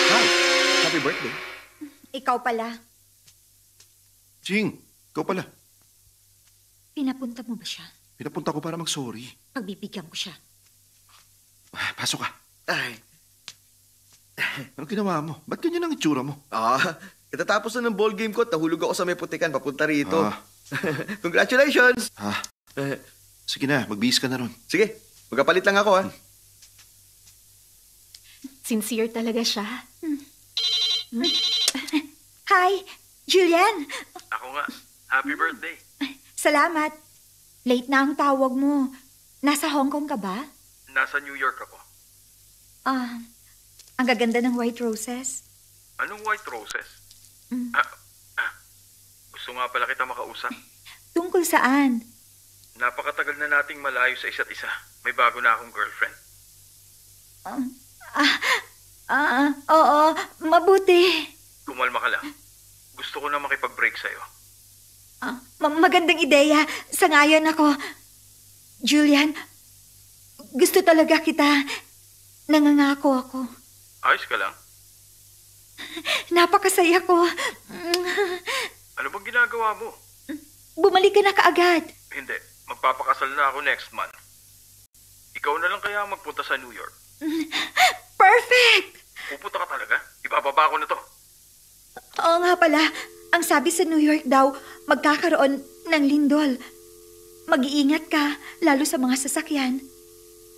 [SPEAKER 2] Hi, happy birthday.
[SPEAKER 4] Ikaw pala.
[SPEAKER 3] Ching, ikaw pala.
[SPEAKER 4] Pinapunta mo ba siya?
[SPEAKER 3] Pinapunta ko para mag-sorry.
[SPEAKER 4] Pagbibigyan ko siya.
[SPEAKER 3] Pasok ka.
[SPEAKER 2] Ay,
[SPEAKER 3] Anong ginawa mo? Ba't ganyan ang itsura mo?
[SPEAKER 2] katatapos na ng ball game ko at nahulog ako sa may putikan papunta rito. Congratulations!
[SPEAKER 3] Sige na, magbihis ka na ron.
[SPEAKER 2] Sige, magkapalit lang ako, ha?
[SPEAKER 5] Sincere talaga siya.
[SPEAKER 4] Hi, Julian.
[SPEAKER 8] Ako nga. Happy birthday.
[SPEAKER 4] Salamat. Late na ang tawag mo. Nasa Hong Kong ka ba?
[SPEAKER 8] Nasa New York ako.
[SPEAKER 4] Ang gaganda ng white roses.
[SPEAKER 8] Anong white roses? Gusto nga pala kita makausap.
[SPEAKER 4] Tungkol saan?
[SPEAKER 8] Napakatagal na nating malayo sa isa't isa. May bago na akong girlfriend.
[SPEAKER 4] Oo, mabuti.
[SPEAKER 8] Kumalma ka lang. Gusto ko na makipag-break sa'yo.
[SPEAKER 4] Magandang ideya. Sangayon ako. Julian, gusto talaga kita. Nangangako ako.
[SPEAKER 8] Ayos ka lang?
[SPEAKER 4] Napakasaya ko.
[SPEAKER 8] Ano bang ginagawa mo?
[SPEAKER 4] Bumalik ka na kaagad.
[SPEAKER 8] Hindi. Magpapakasal na ako next month. Ikaw na lang kaya magpunta sa New York.
[SPEAKER 4] Perfect!
[SPEAKER 8] Pupunta ka talaga? Ibababa ko na to.
[SPEAKER 4] Oo nga pala. Ang sabi sa New York daw, magkakaroon ng lindol. Mag-iingat ka, lalo sa mga sasakyan.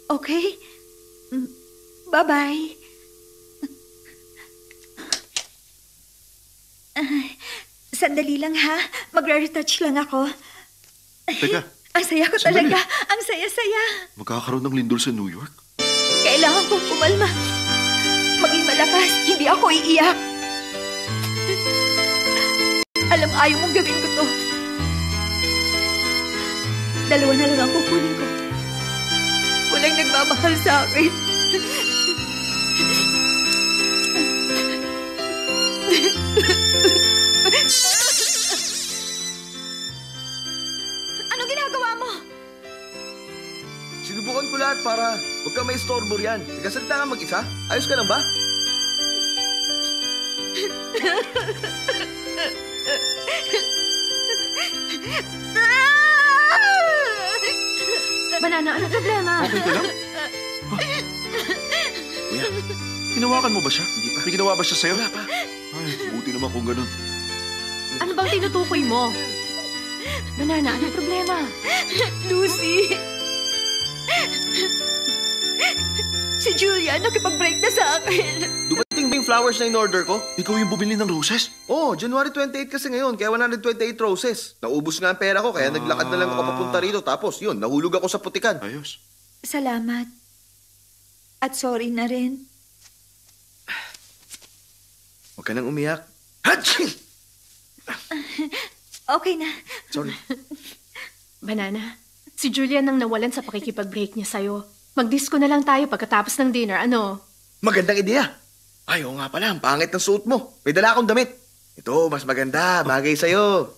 [SPEAKER 4] Okay? Bye-bye. Sandali lang ha. Magre-retouch lang ako.
[SPEAKER 3] Teka.
[SPEAKER 4] Ang saya ko
[SPEAKER 3] Sandali.
[SPEAKER 4] talaga. Ang saya-saya.
[SPEAKER 3] Magkakaroon ng lindol sa New York?
[SPEAKER 4] Kailangan kong kumalma. Maging malakas. Hindi ako iiyak. Alam, ayaw mong gawin ko to. 2 na lang ang kukunin ko. Walang nagmamahal sa akin. Anong ginagawa mo?
[SPEAKER 2] Sinubukan ko lahat para huwag kang may istorbo riyan. Nagkasalita ka mag-isa? Ayos ka lang ba?
[SPEAKER 5] Banana, ano problema?
[SPEAKER 3] Okay ka lang? Kuya, hinawakan mo ba siya? Hindi pa. May ginawa ba siya sa'yo? Wala pa. Ay, buti naman kung ganun.
[SPEAKER 5] Ano bang tinutukoy mo? Banana, ano problema?
[SPEAKER 4] Lucy! Si Julia, nakipag-break na sa akin.
[SPEAKER 2] Dumating ba yung flowers na in-order ko?
[SPEAKER 3] Ikaw yung bumili ng roses?
[SPEAKER 2] Oh, January 28 kasi ngayon, kaya 128 roses. Naubos nga ang pera ko, kaya naglakad na lang ako papunta rito. Tapos, yun, nahulog ako sa putikan.
[SPEAKER 3] Ayos.
[SPEAKER 4] Salamat. At sorry na rin.
[SPEAKER 2] Huwag ka nang umiyak.
[SPEAKER 4] Okay na.
[SPEAKER 2] Sorry.
[SPEAKER 5] Banana, si Julia nang nawalan sa pakikipag-break niya sa'yo. Mag-disco na lang tayo pagkatapos ng dinner, ano?
[SPEAKER 2] Magandang ideya. Ay, oo nga pala, ang pangit ng suot mo. May dala akong damit. Ito, mas maganda. Bagay sa'yo.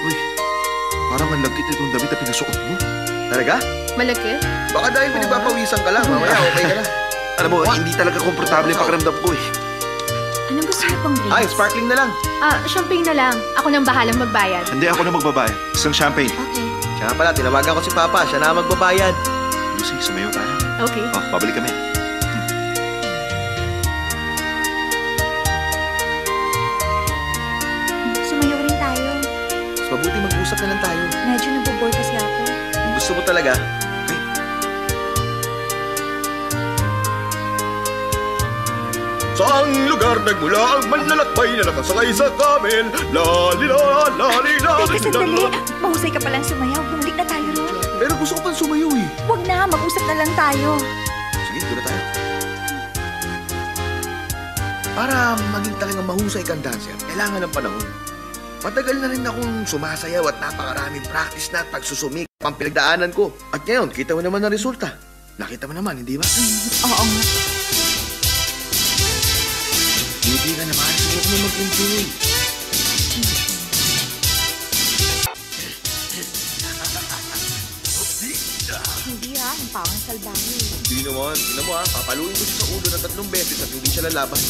[SPEAKER 3] Uy, parang ang lagkit itong damit na pinasuot mo.
[SPEAKER 2] Talaga?
[SPEAKER 5] Malaki?
[SPEAKER 2] Baka dahil pinagpapawisan ka lang. Mamaya, okay ka na.
[SPEAKER 3] Alam mo, hindi talaga komportable yung pakiramdam ko eh.
[SPEAKER 5] Anong gusto niyo pang drinks?
[SPEAKER 2] Ay, sparkling na lang.
[SPEAKER 5] Champagne na lang. Ako nang bahalang magbayad.
[SPEAKER 3] Hindi ako na magbabayad. Isang champagne.
[SPEAKER 5] Okay.
[SPEAKER 2] Siya nga pala, tinawagan ko si Papa. Siya na magbabayad.
[SPEAKER 3] Lucy, sumayo tayo.
[SPEAKER 5] Okay.
[SPEAKER 3] Oh, babalik kami.
[SPEAKER 4] Sumayo rin tayo.
[SPEAKER 2] Mas mabuti mag-usap na lang tayo.
[SPEAKER 4] Medyo nabobore kasi ako.
[SPEAKER 2] Kung gusto mo talaga, Saang lugar nagmula ang manlalakbay na nakasakay sa camel? Lalila, lalila.
[SPEAKER 4] Teka, sandali. Mahusay ka palang sumayaw. Bumalik na tayo ron.
[SPEAKER 2] Pero gusto ko pang sumayaw eh.
[SPEAKER 4] Huwag na. Mag-usap na lang tayo.
[SPEAKER 2] Sige, doon na tayo. Para maging talagang mahusay kang dancer, kailangan ng panahon. Matagal na rin akong sumasayaw at napakaraming practice na at pagsusumik ang pinagdaanan ko. At ngayon, kita mo naman ang resulta. Nakita mo naman, hindi ba?
[SPEAKER 4] Oo nga.
[SPEAKER 2] Hindi ka naman. Subukan mo mag-enjoy.
[SPEAKER 4] Hindi ha. Ang pawang salbahe.
[SPEAKER 2] Hindi naman. Tingnan mo ha. Papaluin ko siya sa ulo ng 3 beses at hindi siya lalaban.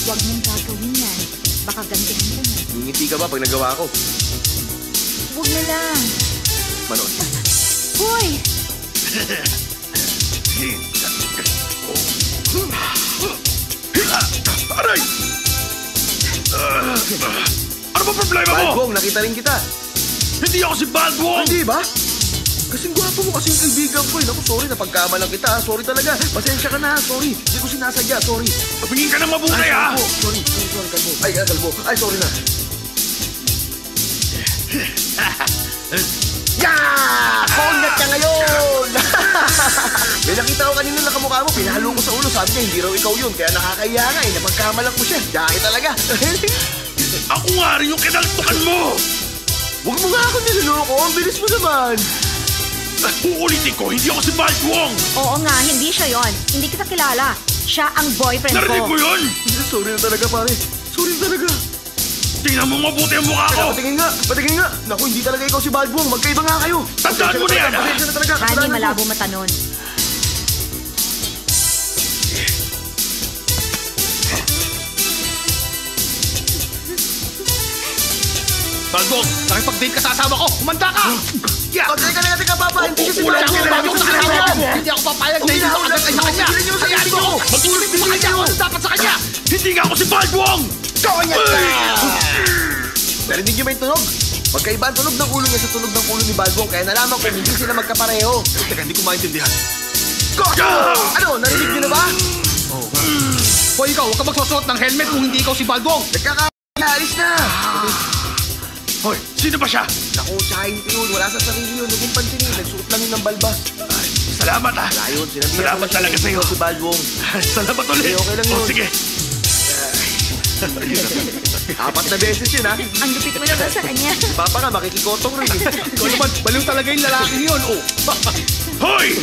[SPEAKER 4] Huwag mong gagawin yan. Baka gantihan ka na.
[SPEAKER 2] Ngingiti ka ba pag nagawa ko?
[SPEAKER 4] Huwag na lang.
[SPEAKER 2] Manood.
[SPEAKER 4] Hoy!
[SPEAKER 1] Aray! Ano ba problema mo?
[SPEAKER 2] Balbong, nakita rin kita.
[SPEAKER 1] Hindi ako si Balbong!
[SPEAKER 2] Hindi ba? Kasing gwapo mo kasi yung kaibigan ko eh. Naku, sorry, napagkamalan kita. Sorry talaga. Pasensya ka na. Sorry. Hindi ko sinasadya. Sorry.
[SPEAKER 1] Pabingin ka ng mabuti, ha?
[SPEAKER 2] Kalbo. Sorry, kalbo. Ay, kalbo. Ay, sorry na. Yeah! Kongat ka ngayon! May nakita ko kanina na kamukha mo. Pinahalo ko sa ulo. Sabi niya, hindi raw ikaw yun. Kaya nakakaya nga eh. Napagkamalan ko siya. Dahil talaga.
[SPEAKER 1] Ako nga rin yung kinaltukan mo!
[SPEAKER 2] Huwag mo nga ako niloloko. Ang bilis mo naman.
[SPEAKER 1] Uulitin ko, hindi ako si Balbong!
[SPEAKER 7] Oo nga, hindi siya yon. Hindi kita kilala. Siya ang boyfriend
[SPEAKER 1] Narinig
[SPEAKER 7] ko.
[SPEAKER 1] mo yun?
[SPEAKER 2] Sorry na talaga, pare. Sorry na talaga.
[SPEAKER 1] Tingnan mo mabuti ang mukha ko!
[SPEAKER 2] Patingin nga, patingin nga. Naku, hindi talaga ikaw si Balbong. Magkaiba nga kayo.
[SPEAKER 1] Tandaan mo na yan, ha?
[SPEAKER 2] Pasensya na talaga.
[SPEAKER 7] Rani,
[SPEAKER 2] Kasalanan ko.
[SPEAKER 7] malabo mata nun.
[SPEAKER 1] Baldong, nakipag-date ka sa asawa ko! Kumanda ka!
[SPEAKER 2] Teka, Papa. Hindi kasi
[SPEAKER 1] Wala akong bago sa kanya! Hindi ako papayag na hindi ko agad sa kanya! Hayaan mo ako! Mag-ulit mo sa kanya! Ano dapat sa kanya? Hindi nga ako si Baldong!
[SPEAKER 2] Konyat ka! Narinig niyo ba yung tunog? Magkaiba ang tunog ng ulo niya sa tunog ng ulo ni Balbong, kaya nalaman ko hindi sila magkapareho.
[SPEAKER 1] Teka, hindi ko maintindihan.
[SPEAKER 2] Ano, narinig niyo na ba?
[SPEAKER 1] Hoy, ikaw, huwag ka magsusuot ng helmet kung hindi ikaw si Baldong!
[SPEAKER 2] Alis na!
[SPEAKER 1] Hoy, sino ba siya?
[SPEAKER 2] Naku, tsahin ko yun. Wala sa sarili yun. Huwag mong pansinin. Nagsuot lang yun ng balbas.
[SPEAKER 1] Ay, salamat ah!
[SPEAKER 2] Wala yun. Sinabihan
[SPEAKER 1] Salamat
[SPEAKER 2] ko
[SPEAKER 1] talaga sa'yo.
[SPEAKER 2] Si Balbong.
[SPEAKER 1] Salamat ulit!
[SPEAKER 2] Okay lang yun.
[SPEAKER 1] O, sige!
[SPEAKER 2] 4 na beses yun, ha?
[SPEAKER 4] Ang lupit mo naman sa kanya.
[SPEAKER 2] Papa nga, makikikotong rin.
[SPEAKER 1] Ikaw naman, baliw talaga yung lalaking yun, oh! Hoy!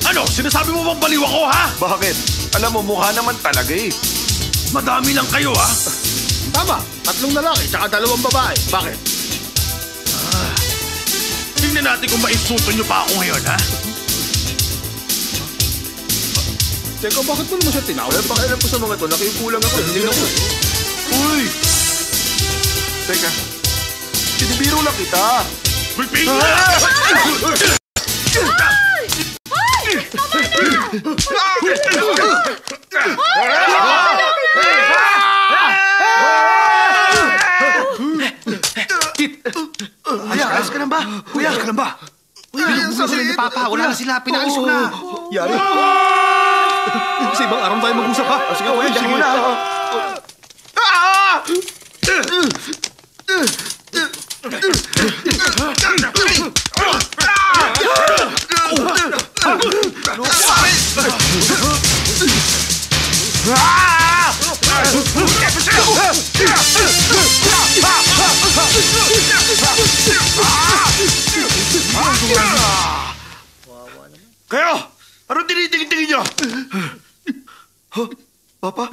[SPEAKER 1] Ano, sinasabi mo bang baliw ako, ha?
[SPEAKER 3] Bakit? Alam mo, mukha naman talaga eh.
[SPEAKER 1] Madami lang kayo, ha? Tama, 3 lalaki, tsaka 2 babae. Bakit? Tingnan natin kung maisunto nyo pa ako ngayon, ha? Teka, bakit mo naman siya tinawag?
[SPEAKER 2] Wala pa kailan po sa mga to. Nakiukulang ako. Hindi na ko.
[SPEAKER 3] Uy! Teka, sinibiro lang kita.
[SPEAKER 1] Piping!
[SPEAKER 3] Kuya, ayos ka lang ba? Kuya, ayos ka lang ba?
[SPEAKER 1] Binubuhay sila ni Papa. Wala na sila. Pinaalis ko na.
[SPEAKER 2] Yari.
[SPEAKER 1] Sa ibang araw tayo mag-usap, ha?
[SPEAKER 2] Sige, kuya, diyan muna.
[SPEAKER 3] Kayo! Anong tinitingin-tingin niyo? Papa,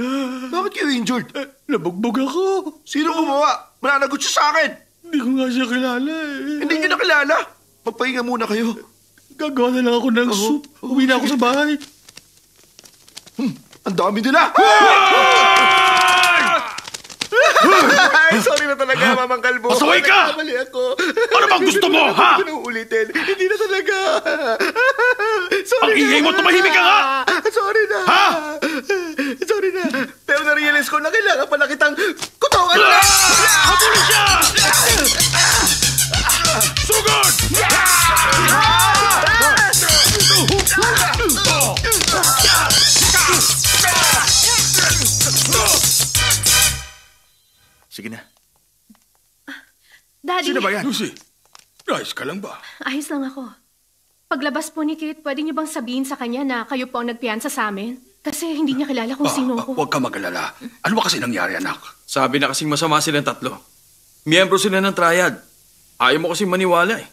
[SPEAKER 3] bakit kayo injured?
[SPEAKER 1] Nabugbog ako.
[SPEAKER 3] Sino gumawa? Mananagot siya sa akin.
[SPEAKER 1] Hindi ko nga siya kilala, eh.
[SPEAKER 3] Hindi niyo nakilala. Magpahinga muna kayo.
[SPEAKER 1] Gagawa na lang ako ng soup. Uwi na ako sa bahay.
[SPEAKER 3] Ang dami nila.
[SPEAKER 2] Ay, sorry na talaga, Mamang Kalbo.
[SPEAKER 1] Pasaway ka!
[SPEAKER 2] Nagkamali ako.
[SPEAKER 1] Ano bang gusto mo, ha?
[SPEAKER 2] Hindi na uulitin. Hindi na talaga. Sorry
[SPEAKER 1] Ang ingay mo, tumahimik ka nga!
[SPEAKER 2] Sorry na.
[SPEAKER 1] Ha?
[SPEAKER 2] Sorry na. Pero na-realize ko na kailangan pala kitang kutawan na.
[SPEAKER 1] Habulin siya! Sugod!
[SPEAKER 3] Sige na.
[SPEAKER 5] Daddy,
[SPEAKER 3] Sino ba yan?
[SPEAKER 1] Lucy, nice ka lang ba?
[SPEAKER 5] ayos lang ako. Paglabas po ni Kate, pwede niyo bang sabihin sa kanya na kayo po ang nagpiyansa sa amin? Kasi hindi niya kilala kung sino ako.
[SPEAKER 1] Huwag ka mag-alala. Ano ba kasi nangyari, anak?
[SPEAKER 9] Sabi na kasing masama silang 3. Miyembro sila ng triad. Ayaw mo kasing maniwala eh.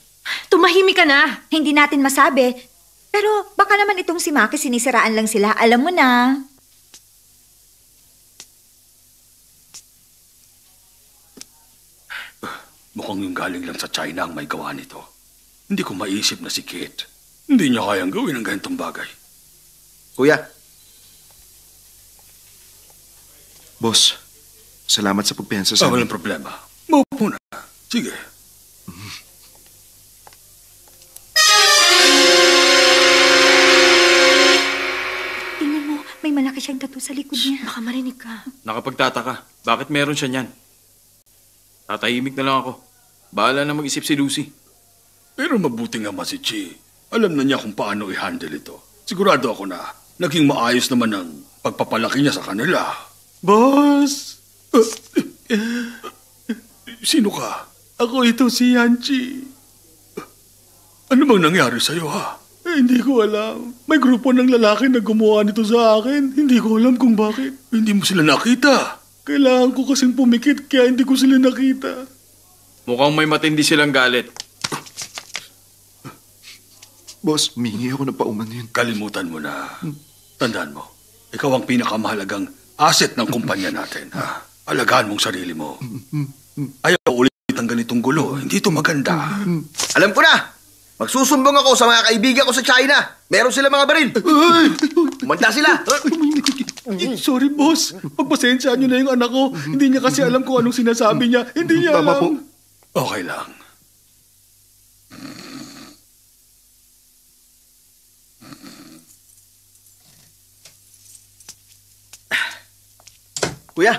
[SPEAKER 5] Tumahimik ka na!
[SPEAKER 4] Hindi natin masabi. Pero baka naman itong si Maki sinisiraan lang sila. Alam mo na.
[SPEAKER 1] Mukhang yung galing lang sa China ang may gawa nito. Hindi ko maisip na si Kate. Hindi niya kayang gawin ang ganitong bagay.
[SPEAKER 2] Kuya,
[SPEAKER 3] Boss, salamat sa pagpiyansa sa amin.
[SPEAKER 1] Walang problema. Maupo na. Sige.
[SPEAKER 4] Tingnan mo, may malaki siyang tattoo sa likod niya.
[SPEAKER 5] Baka marinig ka.
[SPEAKER 9] Nakapagtataka. Bakit meron siya niyan? Tatahimik na lang ako. Bahala na mag-isip si Lucy.
[SPEAKER 1] Pero mabuti nga si Chi. Alam na niya kung paano i-handle ito. Sigurado ako na naging maayos naman ang pagpapalaki niya sa kanila. Boss! Sino ka? Ako ito si Yanchi. Ano bang nangyari sa'yo, ha? Hindi ko alam. May grupo ng lalaki na gumawa nito sa akin. Hindi ko alam kung bakit. Hindi mo sila nakita. Kailangan ko kasing pumikit kaya hindi ko sila nakita.
[SPEAKER 9] Mukhang may matindi silang galit.
[SPEAKER 3] Boss, humingi ako ng pauman yun.
[SPEAKER 1] Kalimutan mo na. Tandaan mo, ikaw ang pinakamahalagang asset ng kumpanya natin. Ha? Alagaan mong sarili mo. Ayaw ulit ang ganitong gulo. Hindi ito maganda.
[SPEAKER 2] alam ko na. Magsusumbong ako sa mga kaibigan ko sa China. Meron sila mga baril. Umanda sila.
[SPEAKER 1] Sorry, boss. Pagpasensyaan niyo na yung anak ko. Hindi niya kasi alam kung anong sinasabi niya. Hindi niya
[SPEAKER 3] Tama po.
[SPEAKER 1] alam. Okay lang.
[SPEAKER 2] Kuya,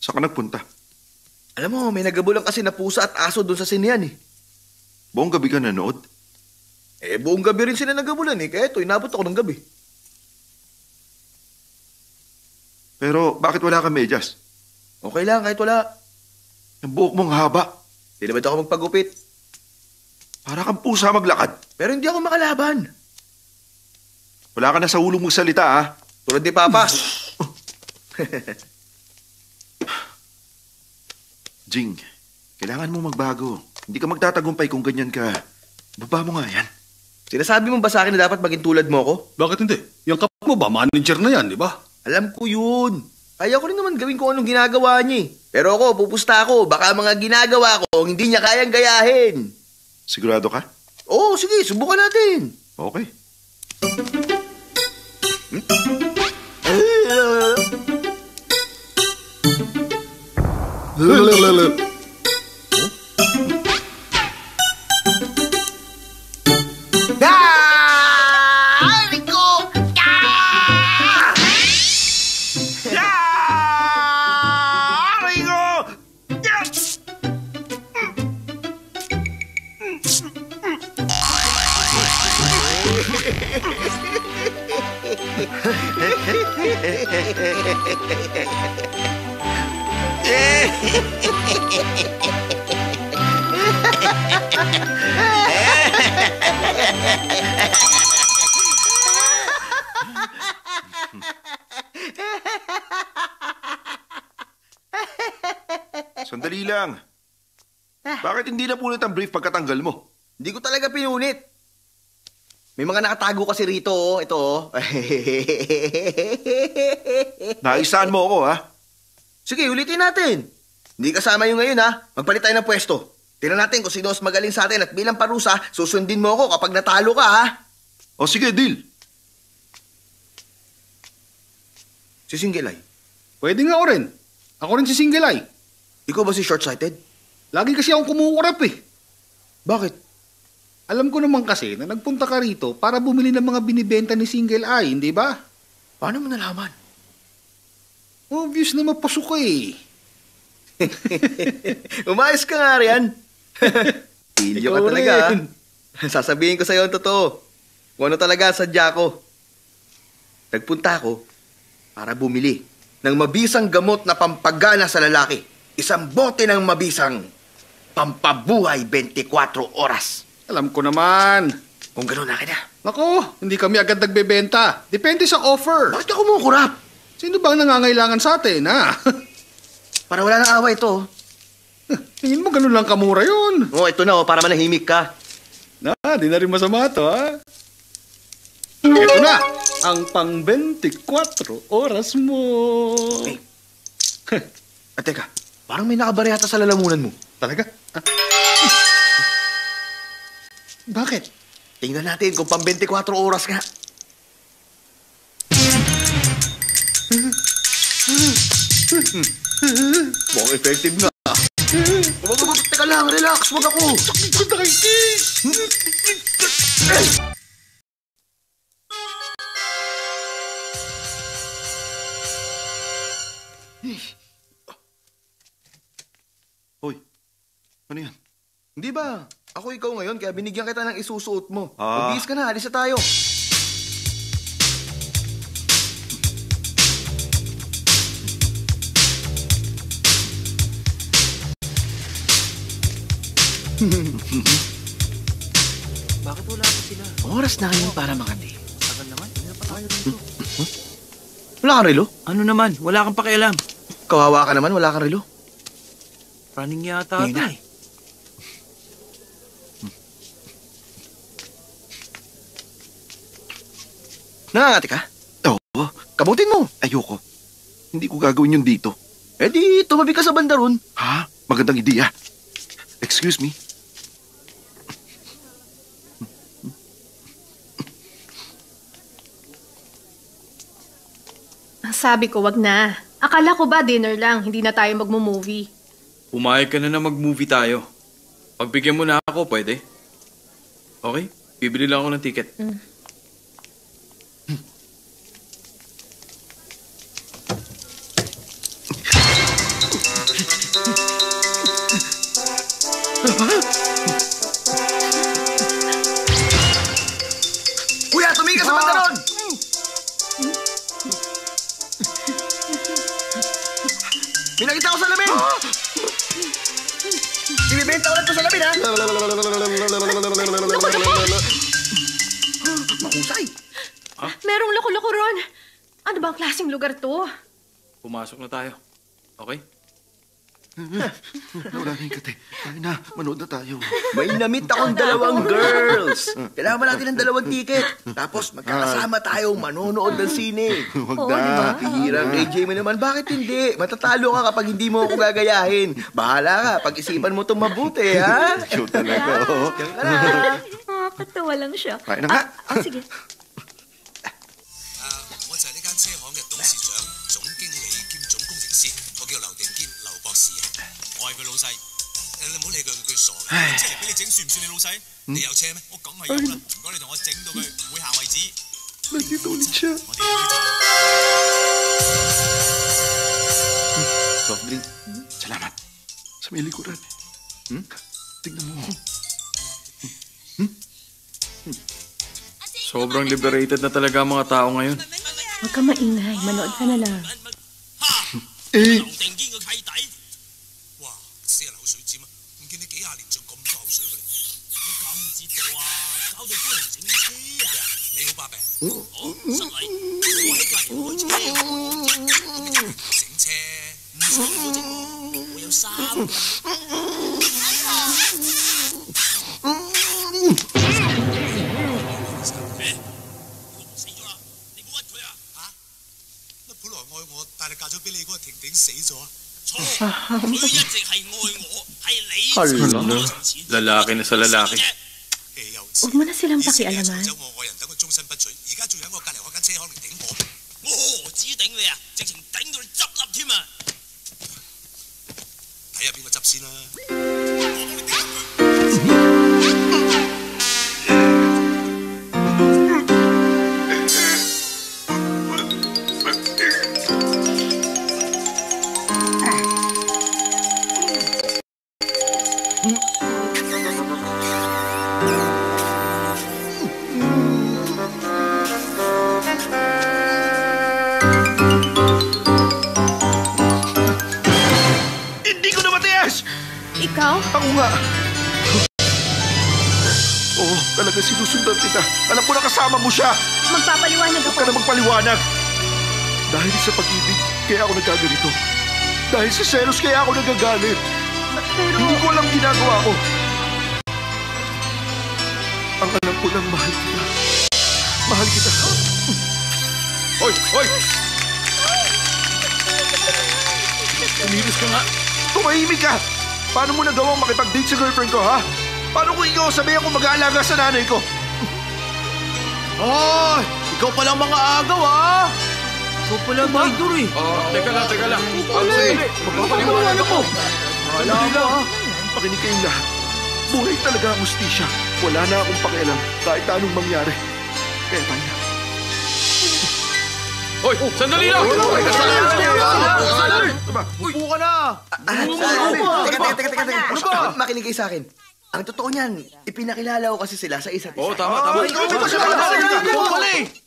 [SPEAKER 3] Saan ka nagpunta?
[SPEAKER 2] alam mo, may nagabulang kasi na pusa at aso doon sa sinehan eh.
[SPEAKER 3] Buong gabi ka nanood?
[SPEAKER 2] Buong gabi rin sila nagabulan eh, kaya ito, inabot ako ng gabi.
[SPEAKER 3] Pero bakit wala ka medyas?
[SPEAKER 2] Okay lang, kahit wala.
[SPEAKER 3] Ang buhok mong haba.
[SPEAKER 2] Di naman ako magpagupit.
[SPEAKER 3] Para kang pusa maglakad.
[SPEAKER 2] Pero hindi ako makalaban.
[SPEAKER 3] Wala ka na sa ulo mong salita, ha?
[SPEAKER 2] Tulad ni Papa.
[SPEAKER 3] Jing, kailangan mo magbago. Hindi ka magtatagumpay kung ganyan ka. Baba mo nga yan.
[SPEAKER 2] Sinasabi mo ba sa akin na dapat maging tulad mo ako?
[SPEAKER 1] Bakit hindi? Yung kapatid mo ba, manager na yan, di ba?
[SPEAKER 2] Alam ko yun. Kaya ko rin naman gawin kung anong ginagawa niya eh. Pero ako, pupusta ako. Baka mga ginagawa ko, hindi niya kayang gayahin.
[SPEAKER 3] Sigurado ka?
[SPEAKER 2] Oo, sige, subukan natin.
[SPEAKER 3] Okay. Sandali lang. Bakit hindi napunit ang brief pagkatanggal mo?
[SPEAKER 2] Hindi ko talaga pinunit. May mga nakatago kasi rito, oh. Ito, oh.
[SPEAKER 3] Naisaan mo ako, ha?
[SPEAKER 2] Sige, ulitin natin. Hindi kasama yung ngayon, ha? Magpalit tayo ng pwesto. Tingnan natin kung sino mas magaling sa atin at bilang parusa, susundin mo ako kapag natalo ka, ha?
[SPEAKER 3] O sige, deal.
[SPEAKER 2] Si Single Eye.
[SPEAKER 1] Pwede nga ako rin. Ako rin si Single Eye.
[SPEAKER 2] Ikaw ba si Short-Sighted?
[SPEAKER 1] Lagi kasi akong kumukurap eh.
[SPEAKER 2] Bakit?
[SPEAKER 1] Alam ko naman kasi na nagpunta ka rito para bumili ng mga binibenta ni Single Eye, hindi ba?
[SPEAKER 2] Paano mo nalaman?
[SPEAKER 1] Obvious na mapasok ka eh.
[SPEAKER 2] Umayos ka nga riyan. Pilyo ka
[SPEAKER 1] Ikaw
[SPEAKER 2] talaga, ha?
[SPEAKER 1] rin.
[SPEAKER 2] Sasabihin ko sa'yo ang totoo. Kung ano talaga ang sadya ko. Nagpunta ako para bumili ng mabisang gamot na pampagana sa lalaki. Isang bote ng mabisang pampabuhay 24 oras.
[SPEAKER 1] Alam ko naman.
[SPEAKER 2] Kung gano'n akin na.
[SPEAKER 1] Nako, hindi kami agad nagbebenta. Depende sa offer.
[SPEAKER 2] Bakit ako kumukurap?
[SPEAKER 1] Sino ba ang nangangailangan sa atin, ha?
[SPEAKER 2] Para wala nang away ito.
[SPEAKER 1] Tingin mo ganun lang kamura yun.
[SPEAKER 2] Oh, ito na, oh, para manahimik ka.
[SPEAKER 1] Di na rin masama to, ha? Ito na, ang pang 24 oras mo.
[SPEAKER 2] Hey. Teka, parang may nakabarehata sa lalamunan mo.
[SPEAKER 1] Talaga? Bakit?
[SPEAKER 2] Tingnan natin kung pang 24 oras nga. Mukhang effective nga. Teka lang, relax, wag ako.
[SPEAKER 1] Sakit ko na kay Kiss!
[SPEAKER 3] Hoy, ano yan?
[SPEAKER 2] Hindi ba? Ako ikaw ngayon, kaya binigyan kita ng isusuot mo.
[SPEAKER 3] Ah.
[SPEAKER 2] Magbihis ka na, alis na tayo.
[SPEAKER 9] Bakit wala pa sila?
[SPEAKER 2] Oras na ngayon para makati.
[SPEAKER 9] Tagal naman. Hindi na pa tayo rito.
[SPEAKER 2] Wala kang relo?
[SPEAKER 9] Ano naman? Wala kang pakialam.
[SPEAKER 2] Kawawa ka naman, wala kang relo.
[SPEAKER 9] Running yata
[SPEAKER 2] Ngayon
[SPEAKER 9] ito
[SPEAKER 2] na.
[SPEAKER 9] eh.
[SPEAKER 2] Nangangati ka?
[SPEAKER 3] Oo,
[SPEAKER 2] Kabutin mo.
[SPEAKER 3] ayoko. Hindi ko gagawin yun dito.
[SPEAKER 2] Eh di, tumabi ka sa banda ron.
[SPEAKER 3] Ha? Magandang ideya. Excuse me.
[SPEAKER 5] Sabi ko, wag na. Akala ko ba dinner lang, hindi na tayo magmo-movie.
[SPEAKER 9] Pumayag ka na mag-movie tayo. Pagbigyan mo na ako, pwede? Okay? Bibili lang ako ng ticket.
[SPEAKER 2] Kuya, tumigil sa banda ron! May nakita ko sa lamin! Ibibenta ko lang ito sa lamin, ha? Mahusay!
[SPEAKER 5] Merong loko-loko ron. Ano bang klaseng lugar to?
[SPEAKER 9] Pumasok na tayo. Okay?
[SPEAKER 3] Wala na yung kate. Tayo na, manood na tayo.
[SPEAKER 2] May namit akong dalawang girls. Kailangan ba natin ng dalawang ticket? Tapos magkakasama tayo manonood ng sine.
[SPEAKER 3] Huwag
[SPEAKER 5] Oo,
[SPEAKER 3] na.
[SPEAKER 5] diba?
[SPEAKER 2] Hirang AJ mo naman, bakit hindi? Matatalo ka kapag hindi mo ako gagayahin. Bahala ka, pag-isipan mo itong mabuti, ha?
[SPEAKER 3] Cute talaga, oh.
[SPEAKER 2] Diyan ka na.
[SPEAKER 7] Katawa lang siya.
[SPEAKER 3] Tayo na nga.
[SPEAKER 7] Sige.
[SPEAKER 10] 我就係呢間車行嘅董事長、總經理兼總工程師，我叫劉定堅，劉博士啊，我係佢老細。你唔好理佢，佢傻嘅。即係俾你整算唔算你老細？你有車咩？我梗係有啦。唔該你同我整到佢會下為止。
[SPEAKER 3] Nandito ulit siya.
[SPEAKER 10] 我哋要走。
[SPEAKER 3] Soft drink. Salamat. Sa may likuran. Tignan mo.
[SPEAKER 9] Sobrang liberated na talaga ang mga tao ngayon.
[SPEAKER 5] Huwag ka maingay. Manood ka na lang.
[SPEAKER 10] 劉定堅個契弟，哇！死人口水尖啊！唔見你幾廿年仲咁多口水嘅你，你搞唔知道啊！搞到幫人整車啊！你好，百病。好，失禮。我喺隔離開車，整車唔使我整，我有3個。死咗啦！你唔好屈佢啊！嚇！乜本來愛我，但係嫁咗俾你嗰個婷婷死咗啊？錯，佢一直係愛我，係你
[SPEAKER 9] Hala, lalaki na sa lalaki.
[SPEAKER 10] 又
[SPEAKER 5] Huwag mo na silang pakialaman.
[SPEAKER 10] 走我愛人等佢終身不娶，而家仲喺我隔離開間車行嚟頂我，我何止頂你啊，直情頂到你執笠添啊！睇下邊個執先啦。我幫你頂佢。
[SPEAKER 3] Hindi ko na matiis!
[SPEAKER 5] Ikaw?
[SPEAKER 3] Ako nga. Oo, talaga sinusundan kita. Alam ko na kasama mo siya.
[SPEAKER 5] Magpapaliwanag
[SPEAKER 3] Huwag
[SPEAKER 5] ako.
[SPEAKER 3] ka na magpaliwanag. Dahil sa pag-ibig, kaya ako nagkaganito. Dahil sa selos, kaya ako nagagalit.
[SPEAKER 5] Pero...
[SPEAKER 3] Hindi ko alam ginagawa ko. Ang alam ko lang, mahal kita. Mahal kita.
[SPEAKER 9] Hoy! Hoy! Umilos ka nga.
[SPEAKER 3] Tumahimik ka! Paano mo nagawang makipag-date sa girlfriend ko, ha? Paano kung ikaw sabihan kung mag-aalaga sa nanay ko?
[SPEAKER 2] Hoy! Ikaw palang mga agaw, ha?
[SPEAKER 9] Ikaw pala ba? Eh. Teka lang.
[SPEAKER 3] Magpapaliwanag ko! Sandali lang, ha? Pakinig kayong lahat. Buhay talaga ang ustisya. Wala na akong pakialam kahit anong mangyari. Kaya tayo na.
[SPEAKER 9] Hoy! Sandali lang!
[SPEAKER 2] Upo ka na! Teka. Makinig kayo sa akin. Ang totoo niyan, ipinakilala ko kasi sila sa isa't isa.
[SPEAKER 9] Oo, tama.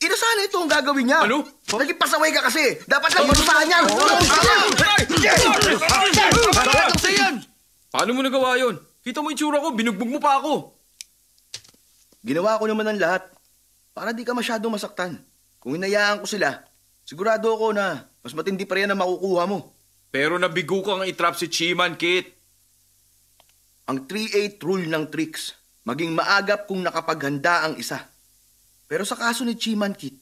[SPEAKER 2] Inasana ito ang gagawin niya.
[SPEAKER 9] Ano?
[SPEAKER 2] Naging pasaway ka kasi. Dapat lang manusahan niya.
[SPEAKER 9] Paano mo nagawa yun? Kita mo yung tsura ko, binugbog mo pa ako.
[SPEAKER 2] Ginawa ko naman ang lahat para di ka masyadong masaktan. Kung hinayaan ko sila, sigurado ako na mas matindi pa rin ang makukuha mo.
[SPEAKER 9] Pero nabigo kang itrap si Chiman, Kit.
[SPEAKER 2] Ang 3-8 rule ng tricks, maging maagap kung nakapaghanda ang isa. Pero sa kaso ni Chiman Kit,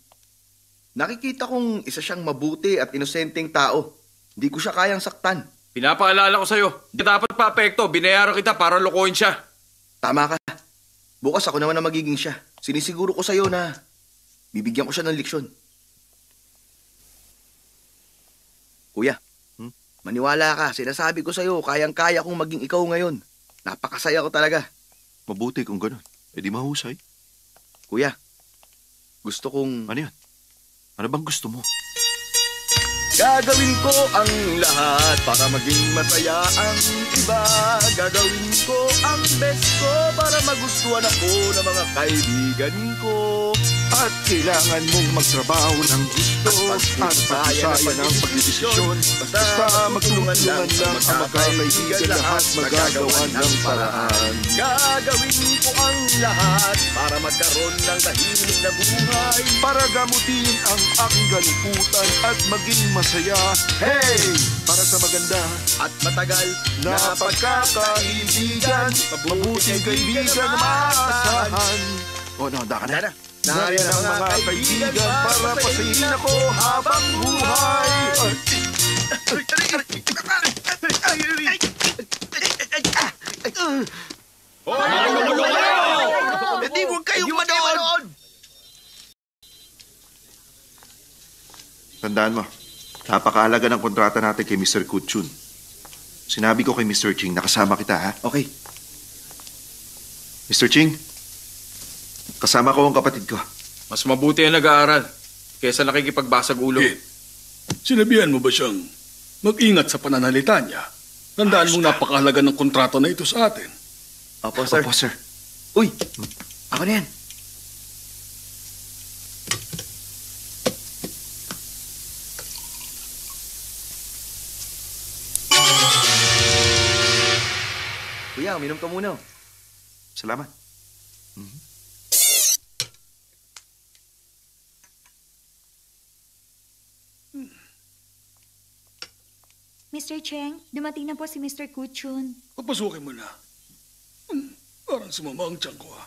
[SPEAKER 2] nakikita kong isa siyang mabuti at inosenteng tao. Hindi ko siya kayang saktan.
[SPEAKER 9] Pinapaalala ko sa'yo, hindi dapat pa-apekto. Binayaran kita para lokohin siya.
[SPEAKER 2] Tama ka. Bukas ako naman ang magiging siya. Sinisiguro ko sa'yo na bibigyan ko siya ng leksyon. Kuya, Maniwala ka, sinasabi ko sa'yo, kayang-kaya kong maging ikaw ngayon. Napakasaya ko talaga.
[SPEAKER 3] Mabuti kung ganun. E di mahusay.
[SPEAKER 2] Kuya, gusto kong...
[SPEAKER 3] Ano yan? Ano bang gusto mo?
[SPEAKER 2] Gagawin ko ang lahat para maging masaya ang iba. Gagawin ko ang best ko para magustuhan ako ng mga kaibigan ko.
[SPEAKER 3] At kailangan mong magtrabaho ng gusto at pagkasaya ng pagdidesisyon. Basta magtulungan lang ang magkakaibigan lahat magagawa ng paraan.
[SPEAKER 2] Gagawin ko ang lahat para magkaroon ng tahimik na buhay.
[SPEAKER 3] Para gamutin ang aking galumputan at maging masaya. Hey! Para sa maganda
[SPEAKER 2] at matagal
[SPEAKER 3] na pagkakaibigan, mabuting kaibigan na maasahan. O, nahanda ka na? Nariyan ang mga kaibigan para pasayin ako habang buhay.
[SPEAKER 2] Hindi mo kayong manood!
[SPEAKER 3] Tandaan mo, napakahalaga ng kontrata natin kay Mr. Kutchun. Sinabi ko kay Mr. Ching, nakasama kita, ha?
[SPEAKER 2] Okay.
[SPEAKER 3] Mr. Ching, kasama ko ang kapatid ko.
[SPEAKER 9] Mas mabuti ang nag-aaral kaysa nakikipagbasag ulo.
[SPEAKER 1] Kit, sinabihan mo ba siyang mag-ingat sa pananalita niya? Tandaan mong napakahalaga ng kontrato na ito sa atin.
[SPEAKER 2] Opo, sir.
[SPEAKER 3] Opo, sir.
[SPEAKER 2] Uy, ako na yan. Kuya, uminom ka muna.
[SPEAKER 3] Salamat.
[SPEAKER 4] Mr. Cheng, dumating na po si Mr. Kuchun.
[SPEAKER 1] Papasukin mo na. Parang sumama ang tiyan ko, ha?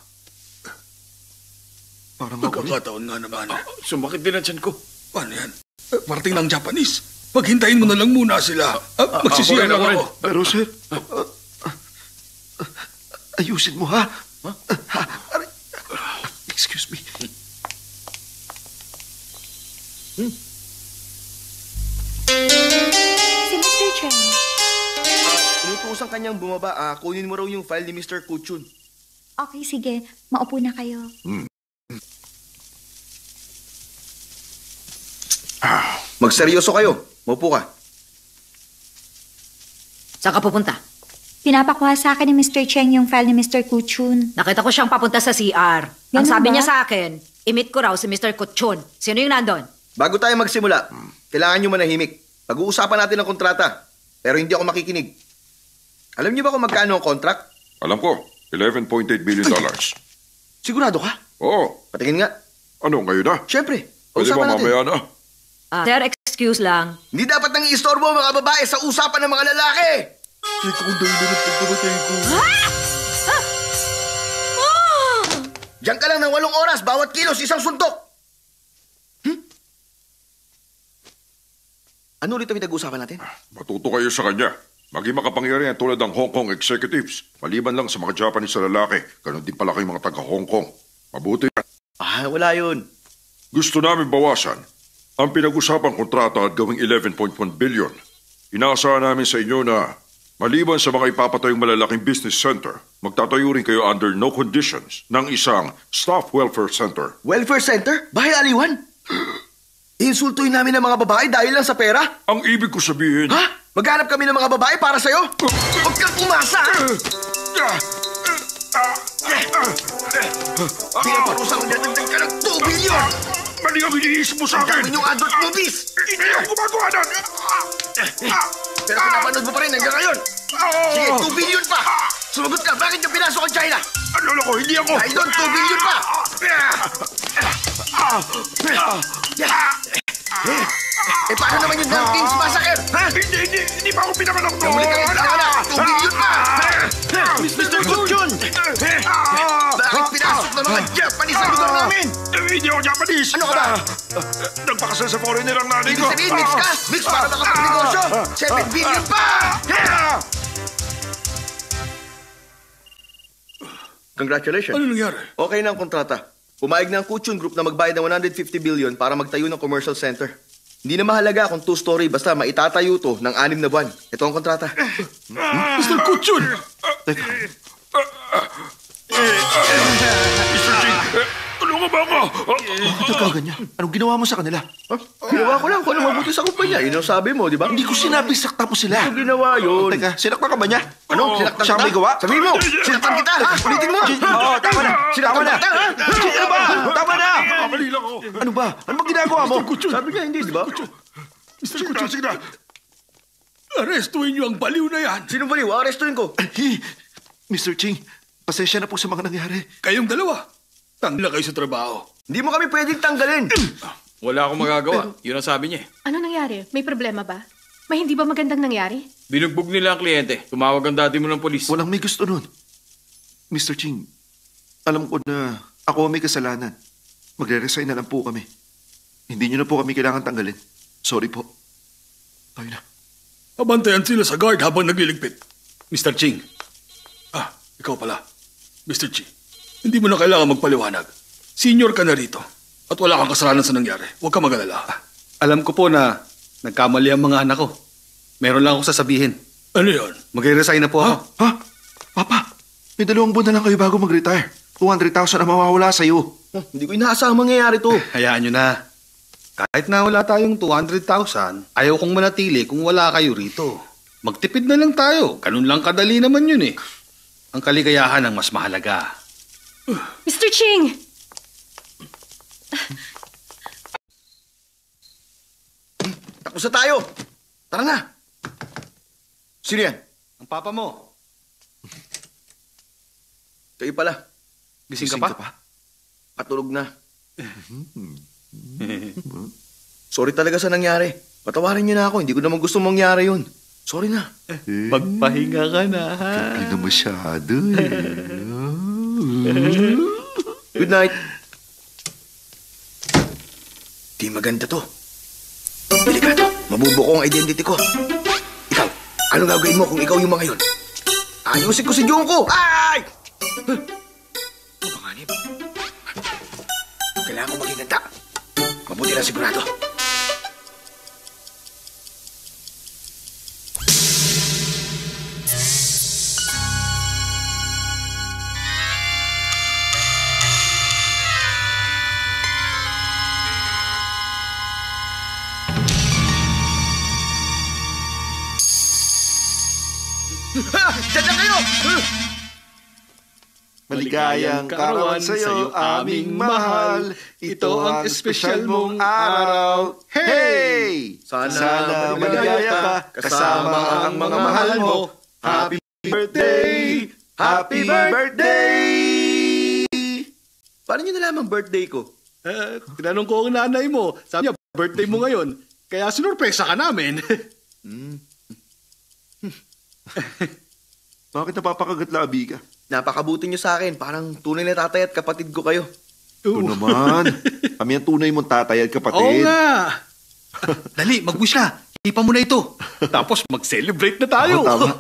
[SPEAKER 3] Parang ako rin.
[SPEAKER 1] Nagkakataon nga naman.
[SPEAKER 9] Sumakit din ang tiyan ko.
[SPEAKER 1] Paano yan? Parating ng Japanese. Paghintayin mo na lang muna sila. Magsisiya lang ako.
[SPEAKER 3] Pero, sir, ayusin mo, ha? Excuse me.
[SPEAKER 4] Si Mr. Cheng.
[SPEAKER 2] Inutusan kanyang bumaba. Kunin mo raw yung file ni Mr. Kuchun.
[SPEAKER 4] Okay, sige. Maupo na kayo.
[SPEAKER 2] Magseryoso kayo. Maupo ka.
[SPEAKER 7] Saan ka pupunta?
[SPEAKER 4] Pinapakuha sa akin ni Mr. Cheng yung file ni Mr. Kuchun.
[SPEAKER 7] Nakita ko siyang papunta sa CR. Ang
[SPEAKER 4] Ganun
[SPEAKER 7] sabi
[SPEAKER 4] ba?
[SPEAKER 7] niya sa akin, imit ko raw si Mr. Kutchun. Sino yung nandun?
[SPEAKER 2] Bago tayo magsimula, kailangan nyo manahimik. Pag-uusapan natin ang kontrata. Pero hindi ako makikinig. Alam niyo ba kung magkano ang contract?
[SPEAKER 11] Alam ko, $11.8 billion.
[SPEAKER 2] Sigurado ka?
[SPEAKER 11] Oo.
[SPEAKER 2] Patingin nga.
[SPEAKER 11] Ano, ngayon na?
[SPEAKER 2] Siyempre.
[SPEAKER 11] Pwede ba
[SPEAKER 2] Usapan natin.
[SPEAKER 11] mamaya na?
[SPEAKER 7] Sir, excuse lang.
[SPEAKER 2] Hindi dapat nang istorbo ang mga babae sa usapan ng mga lalaki. Diyan ka lang ng 8 oras, bawat kilos, isang suntok. Ano ulit ang pinag-uusapan natin?
[SPEAKER 11] Matuto kayo sa kanya. Maging makapangyarihan tulad ng Hong Kong executives. Maliban lang sa mga Japanese sa lalaki, ganun din pala kayong mga taga-Hong Kong. Mabuti yan.
[SPEAKER 2] Wala yun.
[SPEAKER 11] Gusto namin bawasan ang pinag-usapang kontrata at gawing 11.1 billion. Inaasahan namin sa inyo na maliban sa mga ipapatayong malalaking business center, magtatayo rin kayo under no conditions ng isang staff welfare center.
[SPEAKER 2] Welfare center? Bahay aliwan? Insultuin namin ang mga babae dahil lang sa pera?
[SPEAKER 11] Ang ibig ko sabihin...
[SPEAKER 2] Ha? Maghanap kami ng mga babae para sa'yo? Huwag kang umasa! Pinaparusa ko natagdag ka ng 2 billion!
[SPEAKER 11] Mali ang iniisip mo sa akin!
[SPEAKER 2] Ang dami yung adult movies!
[SPEAKER 11] Hindi ako gumagawa nun!
[SPEAKER 2] Pero pinapanood mo pa rin hanggang ngayon! Sige, 2 billion pa! Sumagot ka, bakit yung pinasok ang China?
[SPEAKER 11] Ano ko, hindi ako!
[SPEAKER 2] Dahil doon, 2 billion pa! Paano naman yung King's Massacre? Ha?
[SPEAKER 11] Hindi pa ako pinamanok doon!
[SPEAKER 2] Namulit ang isla ka na! 2 billion pa! Mr. Kuchun! Bakit pinasok ng mga Japanese sa lugar namin?
[SPEAKER 11] Hindi ako Japanese!
[SPEAKER 2] Ano ka ba?
[SPEAKER 11] Nagpakasal sa foreigner ang nanay
[SPEAKER 2] Ibig
[SPEAKER 11] ko!
[SPEAKER 2] sabihin, mix ka? Mix para makapagnegosyo? 7 billion pa! Congratulations.
[SPEAKER 1] Ano nangyari?
[SPEAKER 2] Okay na ang kontrata. Pumayag na ang Kuchun Group na magbayad ng 150 billion para magtayo ng commercial center. Hindi na mahalaga kung 2-story, basta maitatayo to ng 6 na buwan. Ito ang kontrata.
[SPEAKER 1] Mr. Kuchun!
[SPEAKER 3] Teka,
[SPEAKER 11] Mr. Ching, tulungan ba ako?
[SPEAKER 3] bakit ka ganyan? Anong ginawa mo sa kanila?
[SPEAKER 2] Ginawa ko lang kung ano mabuti sa kumpanya. Yun ang sabi mo, di ba?
[SPEAKER 3] Hindi ko sinabi sakta mo sila.
[SPEAKER 2] Ito ginawa yun.
[SPEAKER 3] Teka, sinakta ka ba niya?
[SPEAKER 2] Ano? Sinaktan
[SPEAKER 3] Siya
[SPEAKER 2] kita?
[SPEAKER 3] ang may gawa?
[SPEAKER 2] Sabihin mo! Sinaktan kita! Ha? Ulitin mo!
[SPEAKER 3] Oo, tama na.
[SPEAKER 2] Sinaktan
[SPEAKER 3] Tama na.
[SPEAKER 2] kita! Ha?
[SPEAKER 3] Ano ba? Tama na.
[SPEAKER 11] Kamali lang ako.
[SPEAKER 3] Ano ba? Ano ba ginagawa mo?
[SPEAKER 2] Sabi nga hindi, di ba?
[SPEAKER 1] Mr. Kuchun, sige na. Arestuin niyo ang baliw na yan.
[SPEAKER 2] Sino baliw? Arestuin ko.
[SPEAKER 3] Mr. Ching, pasensya na po sa mga nangyari.
[SPEAKER 1] Kayong dalawa. Tangla kayo sa trabaho.
[SPEAKER 2] Hindi mo kami pwedeng tanggalin.
[SPEAKER 9] Wala akong magagawa. Yun ang sabi niya.
[SPEAKER 5] Ano nangyari? May problema ba? May hindi ba magandang nangyari?
[SPEAKER 9] Binugbog nila ang kliyente. Tumawag ang daddy mo ng polis.
[SPEAKER 3] Walang may gusto nun. Mr. Ching, alam ko na ako may kasalanan. Magre-resign na lang po kami. Hindi niyo na po kami kailangan tanggalin. Sorry po. Tayo na.
[SPEAKER 1] Abantayan sila sa guard habang nagliligpit. Mr. Ching. Ikaw pala. Mr. Ching. Hindi mo na kailangan magpaliwanag. Senior ka na rito. At wala kang kasalanan sa nangyari. Huwag ka mag-alala.
[SPEAKER 6] Alam ko po na nagkamali ang mga anak ko. Meron lang ako sasabihin.
[SPEAKER 1] Ano yun?
[SPEAKER 6] Magre-resign na po ako.
[SPEAKER 3] Ha? Papa, may 2 buwan na lang kayo bago mag-retire. 200,000 na mawawala sa'yo.
[SPEAKER 2] Hindi ko inaasahang mangyayari to.
[SPEAKER 6] Hayaan nyo na. Kahit na wala tayong 200,000, ayaw kong manatili kung wala kayo rito. Magtipid na lang tayo. Ganun lang kadali naman yun eh. Ang kaligayahan ang mas mahalaga.
[SPEAKER 5] Mr. Ching!
[SPEAKER 2] Tapos na tayo. Tara na. Sino yan?
[SPEAKER 6] Ang papa mo.
[SPEAKER 2] Kayo pala.
[SPEAKER 6] Gising ka pa?
[SPEAKER 2] Patulog na. Sorry talaga sa nangyari. Patawarin niyo na ako. Hindi ko naman gusto mangyari yun. Sorry na.
[SPEAKER 6] Magpahinga ka na, ha?
[SPEAKER 3] Hindi na masyado
[SPEAKER 2] Good night. Di maganda to. Delikado. Mabubuko ang identity ko. Ikaw, ano gagawin mo kung ikaw yung mga yun? Ayusin ko si Junko! Ay! Panganib. Kailangan ko maging ganda. Mabuti lang sigurado. Diyan na kayo!
[SPEAKER 3] Maligayang karawan sa'yo, aming mahal. Ito ang espesyal mong araw. Hey! Sana maligaya ka kasama ang mga mahal mo. Happy birthday! Happy birthday!
[SPEAKER 2] Paano niyo nalaman birthday ko?
[SPEAKER 6] Tinanong ko ang nanay mo. Sabi niya, birthday mo ngayon. Kaya sinurpresa ka namin.
[SPEAKER 3] Bakit napapakagat-labi ka?
[SPEAKER 2] Napakabuti niyo sa akin. Parang tunay na tatay at kapatid ko kayo.
[SPEAKER 3] Ito naman. Kami ang tunay mong tatay at kapatid.
[SPEAKER 6] Oo nga. Dali, mag-wish na. Ipa mo na ito. Tapos mag-celebrate na tayo.
[SPEAKER 3] Oo, tama.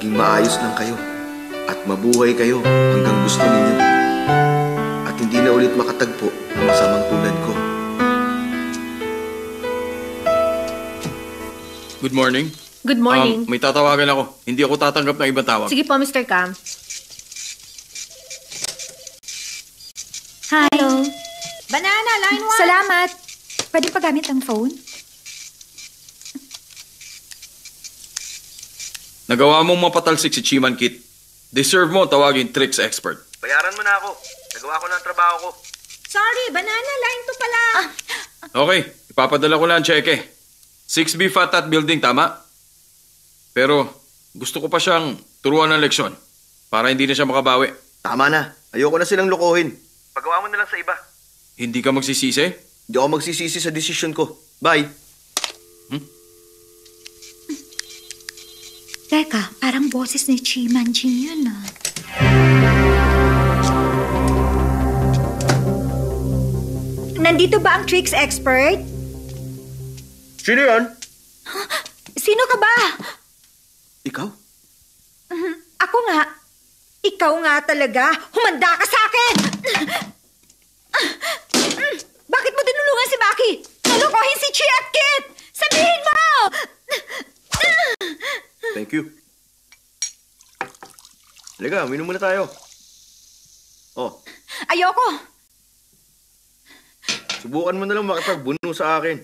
[SPEAKER 2] maging maayos lang kayo at mabuhay kayo hanggang gusto ninyo. At hindi na ulit makatagpo ng masamang tulad ko.
[SPEAKER 9] Good morning.
[SPEAKER 5] Good morning.
[SPEAKER 9] May tatawagan ako. Hindi ako tatanggap ng ibang tawag.
[SPEAKER 5] Sige po, Mr. Cam.
[SPEAKER 4] Hi.
[SPEAKER 7] Hello. Banana, line 1.
[SPEAKER 4] Salamat. Pwede pa gamit ang phone?
[SPEAKER 9] Nagawa mong mapatalsik si Chiman Kit. Deserve mo tawagin tricks expert.
[SPEAKER 2] Bayaran mo na ako. Nagawa ko na ang trabaho ko.
[SPEAKER 7] Sorry, banana, line 2 pala.
[SPEAKER 9] Okay, ipapadala ko na ang cheque. 6B Fatat Building, tama? Pero gusto ko pa siyang turuan ng leksyon para hindi na siya makabawi.
[SPEAKER 2] Tama na. Ayoko na silang lokohin. Pagawa mo na lang sa iba.
[SPEAKER 9] Hindi ka magsisisi?
[SPEAKER 2] Hindi ako magsisisi sa desisyon ko. Bye.
[SPEAKER 4] Teka, parang boses ni Chi Manjin yun ah. Nandito ba ang tricks expert?
[SPEAKER 2] Sino yan?
[SPEAKER 4] Sino ka ba?
[SPEAKER 2] Ikaw?
[SPEAKER 4] Ako nga. Ikaw nga talaga. Humanda ka sa akin! Bakit mo tinulungan si Maki? Nalokohin si Chi at Kit! Sabihin mo!
[SPEAKER 2] Thank you. Halika, minom muna tayo. Oh,
[SPEAKER 4] Ayoko.
[SPEAKER 2] subukan mo na lang makipagbuno sa akin.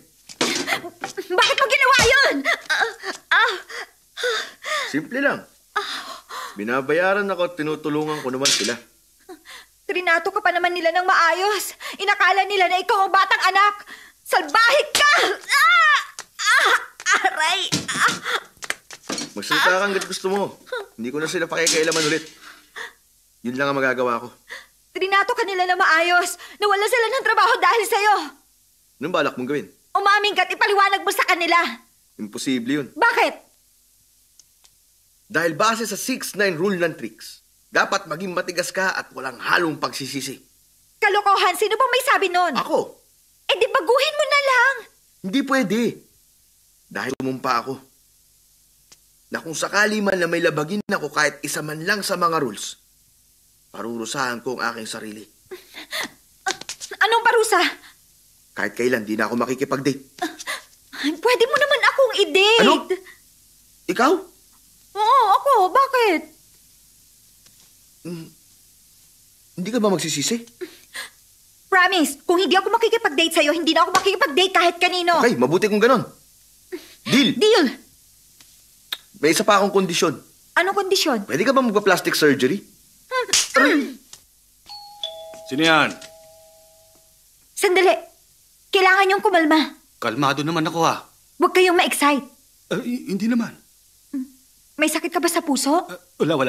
[SPEAKER 4] Bakit mo ginawa yun?
[SPEAKER 2] Simple lang. Binabayaran ako at tinutulungan ko naman sila.
[SPEAKER 4] Trinato ka pa naman nila ng maayos. Inakala nila na ikaw ang batang anak. Salbahik ka! Aray!
[SPEAKER 2] Magsalita ka hanggat gusto mo. Hindi ko na sila pakikialaman ulit. Yun lang ang magagawa ko.
[SPEAKER 4] Trinato ka nila na maayos. Nawala sila ng trabaho dahil sa'yo.
[SPEAKER 2] Anong balak mong gawin?
[SPEAKER 4] Umaming ka't ipaliwanag mo sa kanila.
[SPEAKER 2] Imposible yun.
[SPEAKER 4] Bakit?
[SPEAKER 2] Dahil base sa 6-9 rule ng tricks, dapat maging matigas ka at walang halong pagsisisi.
[SPEAKER 4] Kalokohan, sino bang may sabi nun?
[SPEAKER 2] Ako?
[SPEAKER 4] Eh di baguhin mo na lang.
[SPEAKER 2] Hindi pwede. Dahil tumumpa ako. Na kung sakali man na may labagin ako kahit isa man lang sa mga rules, parurusahan ko ang aking sarili.
[SPEAKER 4] Anong parusa?
[SPEAKER 2] Kahit kailan di na ako makikipag-date.
[SPEAKER 4] Pwede mo naman akong i-date.
[SPEAKER 2] Ano? Ikaw?
[SPEAKER 4] Oo, ako. Bakit?
[SPEAKER 2] Hindi ka ba magsisisi?
[SPEAKER 4] Promise, kung hindi ako makikipag-date sa'yo, hindi na ako makikipag-date kahit kanino.
[SPEAKER 2] Okay, mabuti kung ganon. Deal!
[SPEAKER 4] Deal!
[SPEAKER 2] May isa pa akong kondisyon.
[SPEAKER 4] Anong kondisyon?
[SPEAKER 2] Pwede ka ba magpa-plastic surgery?
[SPEAKER 1] Sino yan?
[SPEAKER 4] Sandali. Kailangan niyong kumalma.
[SPEAKER 1] Kalmado naman ako ha.
[SPEAKER 4] Huwag kayong ma-excite.
[SPEAKER 1] Hindi naman.
[SPEAKER 4] May sakit ka ba sa puso?
[SPEAKER 1] Wala.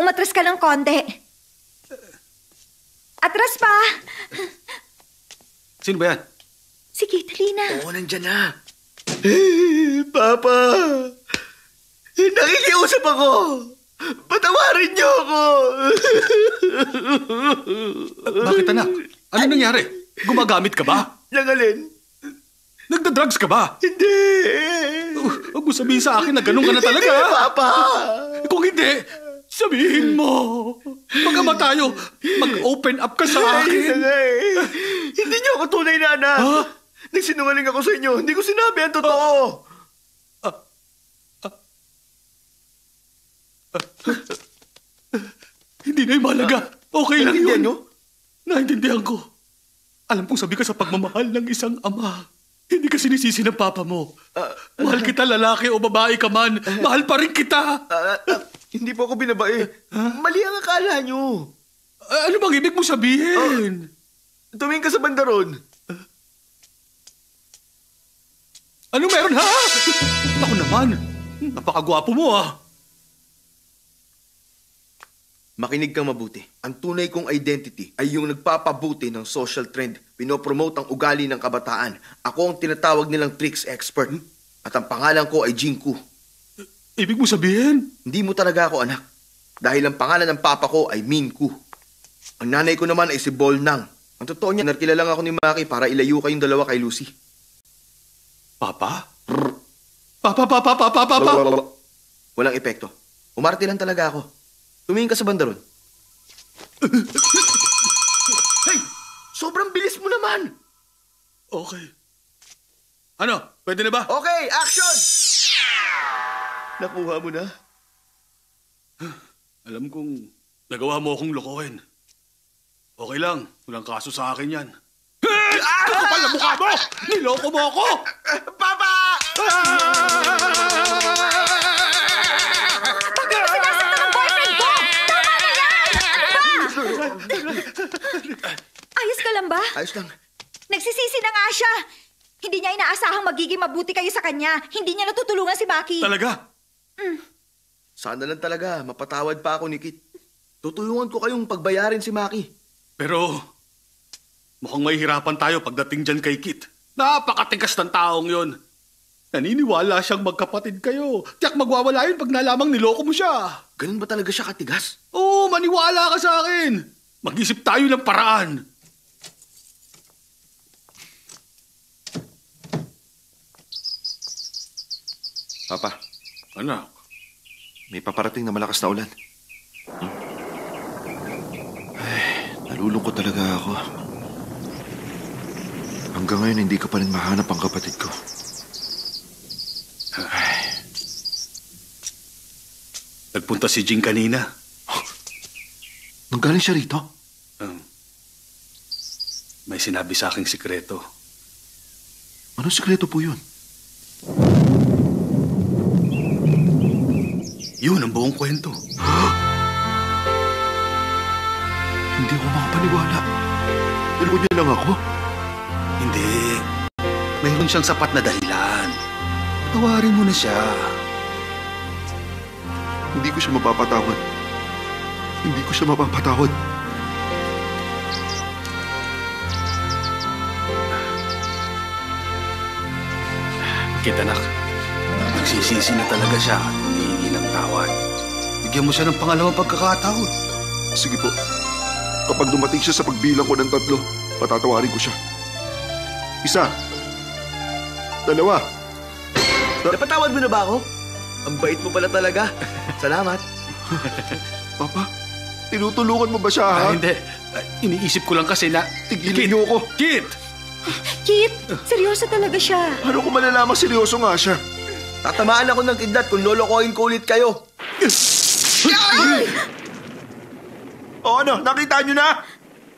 [SPEAKER 4] Umatras ka ng konti. Atras pa.
[SPEAKER 1] Sino ba yan?
[SPEAKER 4] Sige, dali na.
[SPEAKER 2] Oo, nandyan na. Papa! Nakikiusap ako! Patawarin niyo ako!
[SPEAKER 1] Bakit anak? Ano nangyari? Gumagamit ka ba?
[SPEAKER 2] Nangalin?
[SPEAKER 1] Nagda-drugs ka ba?
[SPEAKER 2] Hindi!
[SPEAKER 1] Huwag mo sabihin sa akin na ganun ka na talaga.
[SPEAKER 2] Hindi, Papa!
[SPEAKER 1] Kung hindi, sabihin mo. Mag-ama tayo. Mag-open up ka sa akin.
[SPEAKER 2] Hindi niyo ako tunay na anak.
[SPEAKER 1] Ha?
[SPEAKER 2] Nagsinungaling ako sa inyo. Hindi ko sinabi ang totoo.
[SPEAKER 1] Hindi na yung mahalaga. Okay lang yun.
[SPEAKER 2] Naiintindihan niyo?
[SPEAKER 1] Naintindihan ko. Alam kong sabi ka sa pagmamahal ng isang ama. Hindi ka sinisisi ng papa mo. Mahal kita lalaki o babae ka man. Mahal pa rin kita.
[SPEAKER 2] Hindi po ako binabae. Mali ang akala niyo.
[SPEAKER 1] Ano bang ibig mo sabihin?
[SPEAKER 2] Tumingin ka sa bandaron.
[SPEAKER 1] Ano meron ha? Ako naman. Napakagwapo mo
[SPEAKER 2] Makinig kang mabuti. Ang tunay kong identity ay yung nagpapabuti ng social trend. Pinopromote ang ugali ng kabataan. Ako ang tinatawag nilang tricks expert. At ang pangalan ko ay Jinku.
[SPEAKER 1] Ibig mo sabihin?
[SPEAKER 2] Hindi mo talaga ako anak. Dahil ang pangalan ng papa ko ay Minku. Ang nanay ko naman ay si Bolnang. Ang totoo niya, narkila lang ako ni Maki para ilayo kayong dalawa kay Lucy.
[SPEAKER 1] Papa?
[SPEAKER 2] Walang epekto. Umarte lang talaga ako. Tumingin ka sa banda ron. Hey! Sobrang bilis mo naman!
[SPEAKER 1] Okay. Ano? Pwede na ba?
[SPEAKER 2] Okay, action! Nakuha mo na?
[SPEAKER 1] Alam kong nagawa mo akong lokohin. Okay lang. Walang kaso sa akin yan. Kapal na mukha mo! Niloko mo ako!
[SPEAKER 2] Papa!
[SPEAKER 4] Ayos ka lang ba?
[SPEAKER 2] Ayos lang.
[SPEAKER 4] Nagsisisi na nga siya. Hindi niya inaasahang magiging mabuti kayo sa kanya. Hindi niya natutulungan si Maki.
[SPEAKER 1] Talaga?
[SPEAKER 2] Sana lang talaga, mapatawad pa ako ni Kit. Tutulungan ko kayong pagbayarin si Maki.
[SPEAKER 1] Pero mukhang mahihirapan tayo pagdating dyan kay Kit. Napakatigas ng taong yon. Naniniwala siyang magkapatid kayo. Tiyak magwawala yun pag nalamang niloko mo siya.
[SPEAKER 2] Ganun ba talaga siya katigas?
[SPEAKER 1] Oo, maniwala ka sa akin. Mag-isip tayo ng paraan.
[SPEAKER 3] Papa,
[SPEAKER 1] Anak,
[SPEAKER 3] may paparating na malakas na ulan. Ay, nalulungkot talaga ako. Hanggang ngayon hindi ko pa rin mahanap ang kapatid ko.
[SPEAKER 1] nagpunta si Jing kanina.
[SPEAKER 3] Nanggaling siya rito?
[SPEAKER 1] May sinabi sa aking sikreto.
[SPEAKER 3] Anong sikreto po yun?
[SPEAKER 1] Yun ang buong kwento.
[SPEAKER 3] Hindi ako makapaniwala. Niloko niya lang ako?
[SPEAKER 1] Hindi. Mayroon siyang sapat na dahilan. Tawarin mo na siya.
[SPEAKER 3] Hindi ko siya mapapatawad. Hindi ko siya mapapatawad.
[SPEAKER 1] Kit, anak. Nagsisisi na talaga siya at humihingi ng tawad. Bigyan mo siya ng pangalawang pagkakataon.
[SPEAKER 3] Sige po. Kapag dumating siya sa pagbilang ko ng 3, patatawarin ko siya. 1, 2.
[SPEAKER 2] Napatawad mo na ba ako? Ang bait mo pala talaga. Salamat.
[SPEAKER 3] Papa, tinutulungan mo ba siya, ha?
[SPEAKER 1] Hindi. Iniisip ko lang kasi na...
[SPEAKER 3] Tigilan niyo ako.
[SPEAKER 1] Kit!
[SPEAKER 4] Kit, seryoso talaga siya.
[SPEAKER 3] Paano ko malalamang seryoso nga siya?
[SPEAKER 2] Tatamaan ako ng kidlat kung lolokohin ko ulit kayo.
[SPEAKER 3] O ano, nakita niyo na?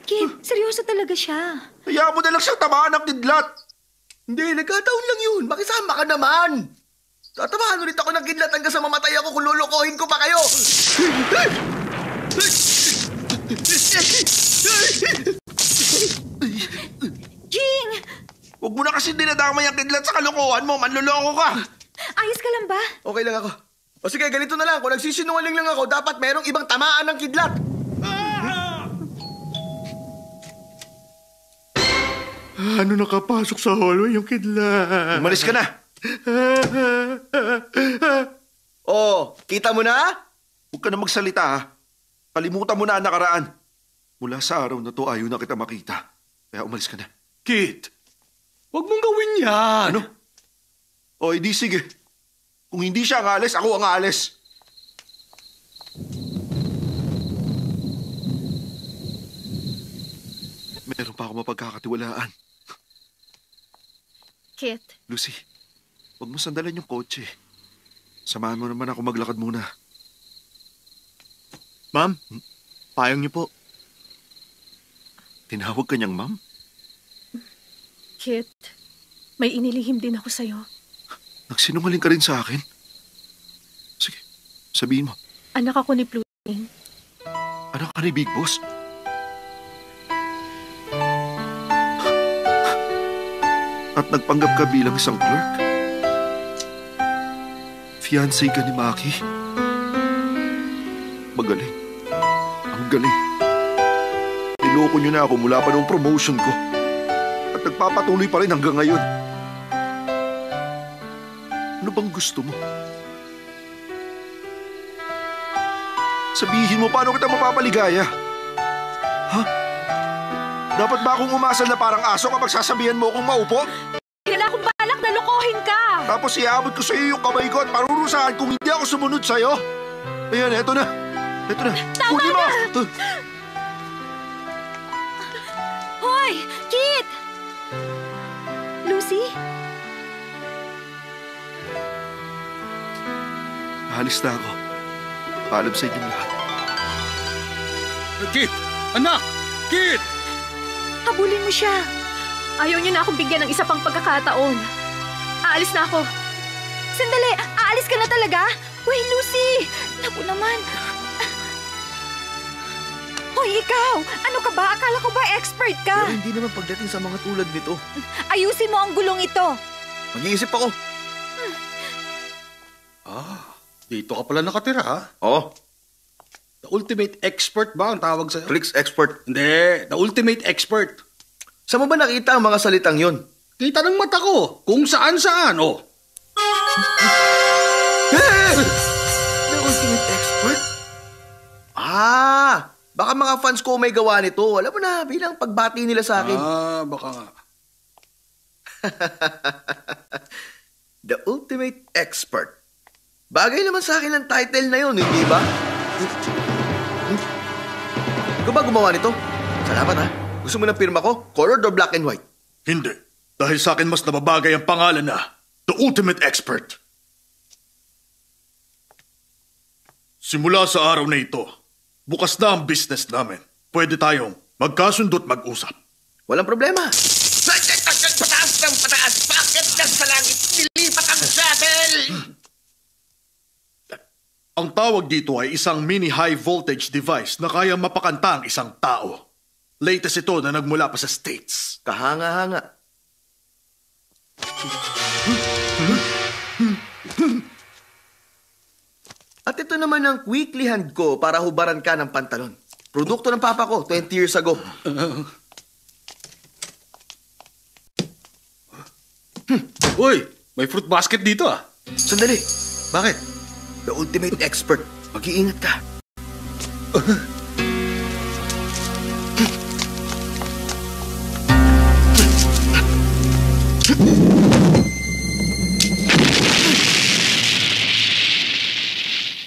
[SPEAKER 4] Kit, seryoso talaga siya.
[SPEAKER 3] Hayaan mo na lang siyang tamaan ng kidlat.
[SPEAKER 2] Hindi, nagkataon lang yun. Makisama ka naman. Tatamaan ulit ako ng kidlat hanggang sa mamatay ako kung lolokohin ko pa kayo.
[SPEAKER 4] Jing!
[SPEAKER 3] Huwag mo na kasi dinadamay ang kidlat sa kalokohan mo. Manloloko ka.
[SPEAKER 4] Ayos ka lang ba?
[SPEAKER 2] Okay lang ako. O sige, ganito na lang. Kung nagsisinungaling lang ako, dapat merong ibang tamaan ng kidlat.
[SPEAKER 3] Ano nakapasok sa hallway yung kidlat? Umalis ka na.
[SPEAKER 2] Oh, kita mo na?
[SPEAKER 3] Huwag ka na magsalita, ha? Kalimutan mo na ang nakaraan. Mula sa araw na to, ayaw na kita makita. Kaya umalis ka na.
[SPEAKER 1] Kit! Huwag mong gawin yan!
[SPEAKER 3] Ano? O, edi sige. Kung hindi siya ang alis, ako ang alis. Meron pa ako mapagkakatiwalaan.
[SPEAKER 5] Kit,
[SPEAKER 3] Lucy, huwag mo sandalan yung kotse. Samahan mo naman ako maglakad muna.
[SPEAKER 12] Ma'am, payong niyo po.
[SPEAKER 3] Tinawag ka niyang ma'am?
[SPEAKER 5] Kit, may inilihim din ako sa'yo.
[SPEAKER 3] Nagsinungaling ka rin sa akin? Sige, sabihin mo.
[SPEAKER 5] Anak ako ni Pluting.
[SPEAKER 3] Anak ka ni Big Boss? At nagpanggap ka bilang isang clerk? Fiancé ka ni Maki? Magaling. Ang galing. Niloko niyo na ako mula pa noong promotion ko. At nagpapatuloy pa rin hanggang ngayon. Ano bang gusto mo? Sabihin mo paano kita mapapaligaya? Ha? Dapat ba akong umasa na parang aso kapag sasabihan mo akong maupo?
[SPEAKER 5] Wala akong balak na lokohin ka!
[SPEAKER 3] Tapos iabot ko sa iyo yung kamay ko at parurusahan kung hindi ako sumunod sa iyo. Ayan, eto na. Eto na.
[SPEAKER 7] Tama
[SPEAKER 3] Kunin mo.
[SPEAKER 7] na! Hoy! Kit!
[SPEAKER 4] Lucy?
[SPEAKER 3] Alis na ako. Paalam sa inyong lahat.
[SPEAKER 1] Kit! Anak! Kit!
[SPEAKER 4] Habulin mo siya.
[SPEAKER 5] Ayaw niyo na akong bigyan ng isa pang pagkakataon. Aalis na ako.
[SPEAKER 4] Sandali! Aalis ka na talaga? Uy, Lucy! Naku naman. Hoy, ikaw! Ano ka ba? Akala ko ba expert ka?
[SPEAKER 2] Pero hindi naman pagdating sa mga tulad nito.
[SPEAKER 4] Ayusin mo ang gulong ito.
[SPEAKER 2] Mag-iisip ako.
[SPEAKER 1] Dito ka pala nakatira, ha?
[SPEAKER 2] Oo.
[SPEAKER 1] The ultimate expert ba ang tawag sa'yo?
[SPEAKER 2] Tricks expert.
[SPEAKER 1] Hindi, the ultimate expert.
[SPEAKER 2] Saan mo ba nakita ang mga salitang yon?
[SPEAKER 1] Kita ng mata ko, kung saan-saan, oh.
[SPEAKER 2] The ultimate expert? Baka mga fans ko may gawa nito. Alam mo na, bilang pagbati nila sa akin.
[SPEAKER 1] Baka nga.
[SPEAKER 2] The ultimate expert. Bagay naman sa akin ang title na yun, hindi ba? Ikaw ba gumawa nito? Salamat ha. Gusto mo ng pirma ko? Colored or black and white?
[SPEAKER 1] Hindi. Dahil sa akin mas nababagay ang pangalan na The Ultimate Expert. Simula sa araw na ito, bukas na ang business namin. Pwede tayong magkasundo't mag-usap.
[SPEAKER 2] Walang problema.
[SPEAKER 13] Pataas ng pataas! Bakit nasa langit nilipat ang shuttle?
[SPEAKER 1] Ang tawag dito ay isang mini high voltage device na kaya mapakanta ang isang tao. Latest ito na nagmula pa sa States.
[SPEAKER 2] Kahanga-hanga. At ito naman ang weekly hand ko para hubaran ka ng pantalon. Produkto ng papa ko 20 years ago.
[SPEAKER 1] Uy, may fruit basket dito ah.
[SPEAKER 2] Sandali.
[SPEAKER 1] Bakit?
[SPEAKER 2] The ultimate expert. Mag-iingat ka.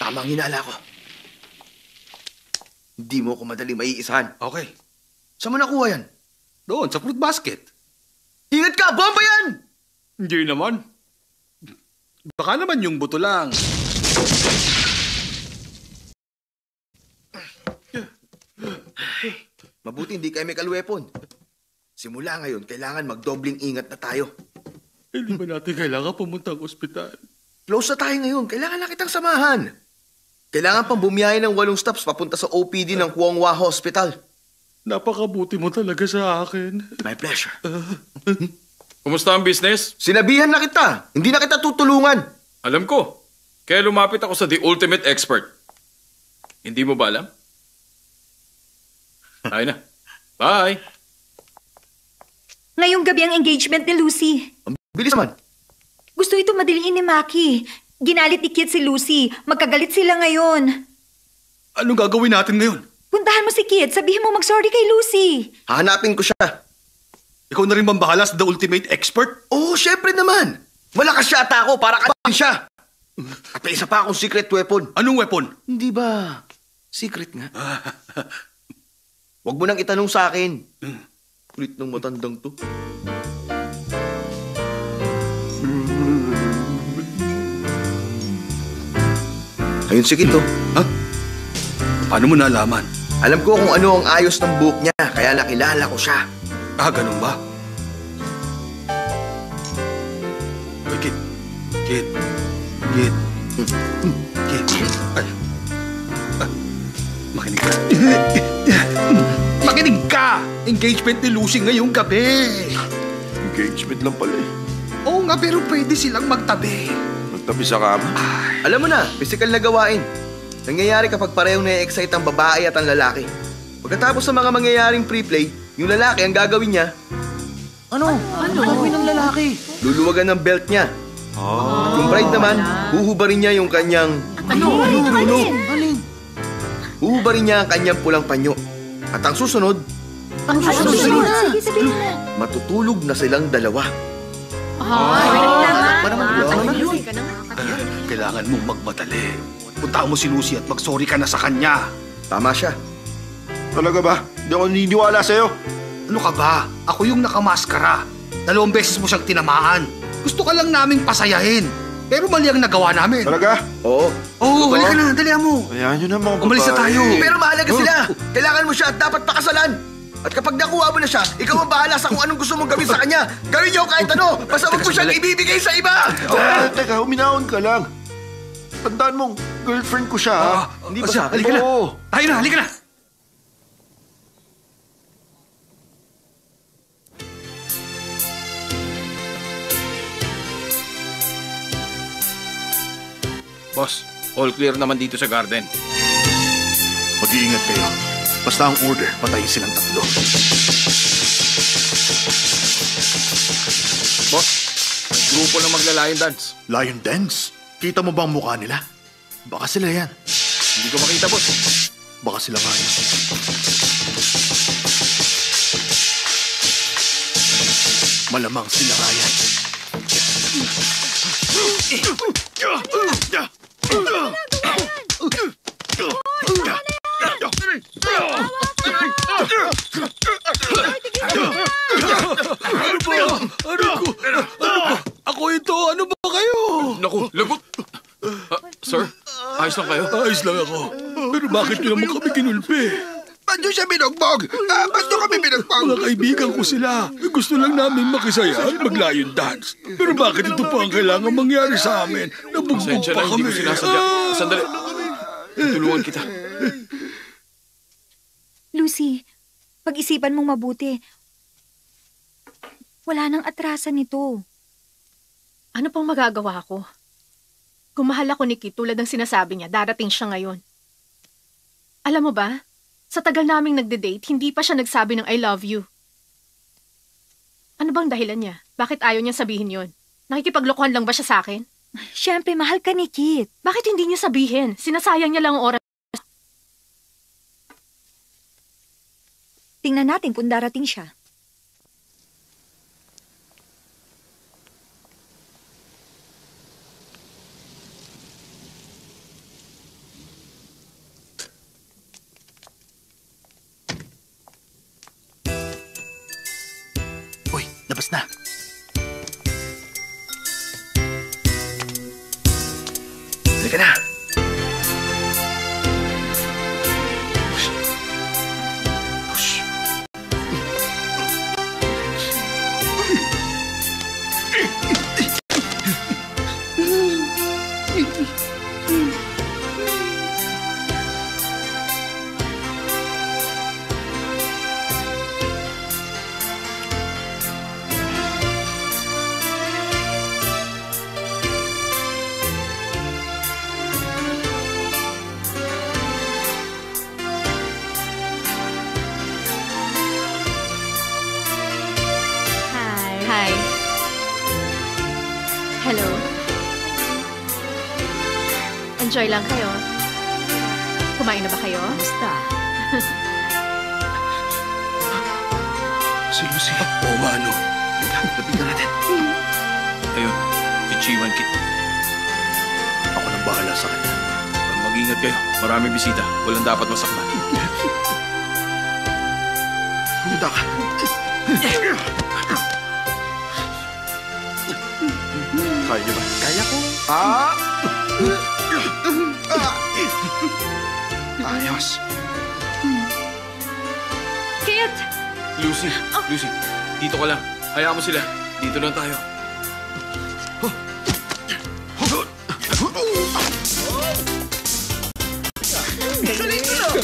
[SPEAKER 2] Tama ang hinala ko. Hindi mo ako madaling maiisahan.
[SPEAKER 1] Okay.
[SPEAKER 2] Saan mo nakuha yan?
[SPEAKER 1] Doon, sa fruit basket.
[SPEAKER 2] Ingat ka! Bomba yan!
[SPEAKER 1] Hindi naman. Baka naman yung buto lang.
[SPEAKER 2] Mabuti hindi chemical weapon. Simula ngayon, kailangan magdobling ingat na tayo.
[SPEAKER 1] Hindi ba natin kailangan pumunta ang ospital?
[SPEAKER 2] Close na tayo ngayon. Kailangan na kitang samahan. Kailangan pang bumiyahe ng 8 stops papunta sa OPD ng Kuanghwa Hospital.
[SPEAKER 1] Napakabuti mo talaga sa akin.
[SPEAKER 2] My pleasure.
[SPEAKER 9] Kumusta ang business?
[SPEAKER 2] Sinabihan na kita. Hindi na kita tutulungan.
[SPEAKER 9] Alam ko. Kaya lumapit ako sa The Ultimate Expert. Hindi mo ba alam? Ay na. Bye!
[SPEAKER 4] Ngayong gabi ang engagement ni Lucy.
[SPEAKER 2] Ang bilis naman.
[SPEAKER 4] Gusto ito madaliin ni Maki. Ginalit ni Kit si Lucy. Magkagalit sila ngayon.
[SPEAKER 1] Anong gagawin natin ngayon?
[SPEAKER 4] Puntahan mo si Kit. Sabihin mo mag-sorry kay Lucy.
[SPEAKER 2] Hahanapin ko siya.
[SPEAKER 1] Ikaw na rin bang bahala sa The Ultimate Expert?
[SPEAKER 2] Oo, syempre naman. Malakas siya ata ako para kain siya. At may isa pa akong secret weapon.
[SPEAKER 1] Anong weapon?
[SPEAKER 2] Hindi ba? Secret nga. Huwag mo nang itanong sa akin. Kulit ng matandang to. Ayun si Kito.
[SPEAKER 1] Ha? Paano mo nalaman?
[SPEAKER 2] Alam ko kung ano ang ayos ng buhok niya, kaya nakilala ko siya.
[SPEAKER 1] Ganun ba? Uy, Kit. Kit. Kit. Kit. Ay. Makinig ka. Makinig ka! Engagement ni Lucy ngayong gabi.
[SPEAKER 11] Engagement lang pala eh.
[SPEAKER 1] Oo nga, pero pwede silang magtabi.
[SPEAKER 11] Magtabi sa kama?
[SPEAKER 2] Alam mo na, physical na gawain. Nangyayari kapag parehong na-excite ang babae at ang lalaki. Pagkatapos sa mga mangyayaring pre-play, yung lalaki ang gagawin niya. Ano? Ano? Gagawin ng lalaki? Luluwagan ng belt niya. At yung bride naman, huhubarin niya yung kanyang... Alin? Huhubarin niya ang kanyang pulang panyo. At ang susunod...
[SPEAKER 4] Sige, sabihin mo.
[SPEAKER 2] Matutulog na silang dalawa.
[SPEAKER 4] Naman!
[SPEAKER 6] Kailangan mong magmadali. Punta mo si Lucy at mag-sorry ka na sa kanya.
[SPEAKER 2] Tama siya.
[SPEAKER 3] Talaga ba? Hindi ako naniniwala sa'yo.
[SPEAKER 6] Ano ka ba? Ako yung nakamaskara. 2 beses mo siyang tinamaan. Gusto ka lang naming pasayahin. Pero mali ang nagawa namin.
[SPEAKER 3] Talaga?
[SPEAKER 2] Oo.
[SPEAKER 6] Oo, halika na. Dalihan mo.
[SPEAKER 3] Hayaan nyo na mga babae.
[SPEAKER 6] Umalis na tayo.
[SPEAKER 2] Pero mahalaga sila. Kailangan mo siya at dapat pakasalan. At kapag nakuha mo na siya, ikaw ang bahala sa kung anong gusto mong gawin sa kanya. Gawin niyo kahit ano. Basta wag mo siyang ibibigay sa iba.
[SPEAKER 3] Teka, uminahon ka lang. Tandaan mong girlfriend ko siya, ha?
[SPEAKER 6] Hindi ba siya? Halika na. Tayo na, halika na.
[SPEAKER 9] Boss, all clear naman dito sa garden.
[SPEAKER 12] Mag-iingat kayo. Basta ang order, patayin silang 3.
[SPEAKER 9] Boss, may grupo ng magla-lion dance.
[SPEAKER 12] Lion dance? Kita mo ba ang mukha nila? Baka sila yan.
[SPEAKER 9] Hindi ko makita, boss.
[SPEAKER 12] Baka sila nga yan. Malamang sila nga yan.
[SPEAKER 1] Ako ito! Ano ba kayo?
[SPEAKER 9] Naku, lagot! Sir, ayos lang kayo?
[SPEAKER 1] Ayos lang ako. Pero bakit nyo naman kami kinulpi?
[SPEAKER 3] Ba't nyo siya binugbog? Ba't nyo kami binugbog?
[SPEAKER 1] Mga kaibigan ko sila. Gusto lang namin makisaya at mag-lion dance. Pero bakit ito pa ang kailangan mangyari sa amin? Nabugbog
[SPEAKER 9] Pasensya
[SPEAKER 1] pa
[SPEAKER 9] na, hindi
[SPEAKER 1] kami.
[SPEAKER 9] ko sinasadya. Sandali. Tulungan kita.
[SPEAKER 4] Lucy, pag-isipan mong mabuti. Wala nang atrasan nito.
[SPEAKER 5] Ano pang magagawa ko? Kung mahal ako ni Kit tulad ng sinasabi niya, darating siya ngayon. Alam mo ba, sa tagal naming nagde-date, hindi pa siya nagsabi ng I love you. Ano bang dahilan niya? Bakit ayaw niya sabihin yon? Nakikipaglokohan lang ba siya sa akin?
[SPEAKER 4] Siyempre, mahal ka ni Kit.
[SPEAKER 5] Bakit hindi niya sabihin? Sinasayang niya lang ang oras.
[SPEAKER 4] Tingnan natin kung darating siya.
[SPEAKER 12] Uy, labas na.
[SPEAKER 2] Halika na.
[SPEAKER 5] Hi. Hello. Enjoy lang kayo. Kumain na ba kayo?
[SPEAKER 7] Basta.
[SPEAKER 3] Si Lucy.
[SPEAKER 1] Oo nga, ano?
[SPEAKER 3] Lapitan natin.
[SPEAKER 9] Ayun, si Chiwan Kit.
[SPEAKER 12] Ako nang bahala sa kanya.
[SPEAKER 9] Mag-ingat kayo. Maraming bisita. Walang dapat masaktan.
[SPEAKER 3] Punta ka.
[SPEAKER 12] Kaya niyo ba?
[SPEAKER 3] Kaya ko. Ayos.
[SPEAKER 5] Kit!
[SPEAKER 9] Lucy, Lucy, dito ka lang. Hayaan mo sila. Dito lang tayo.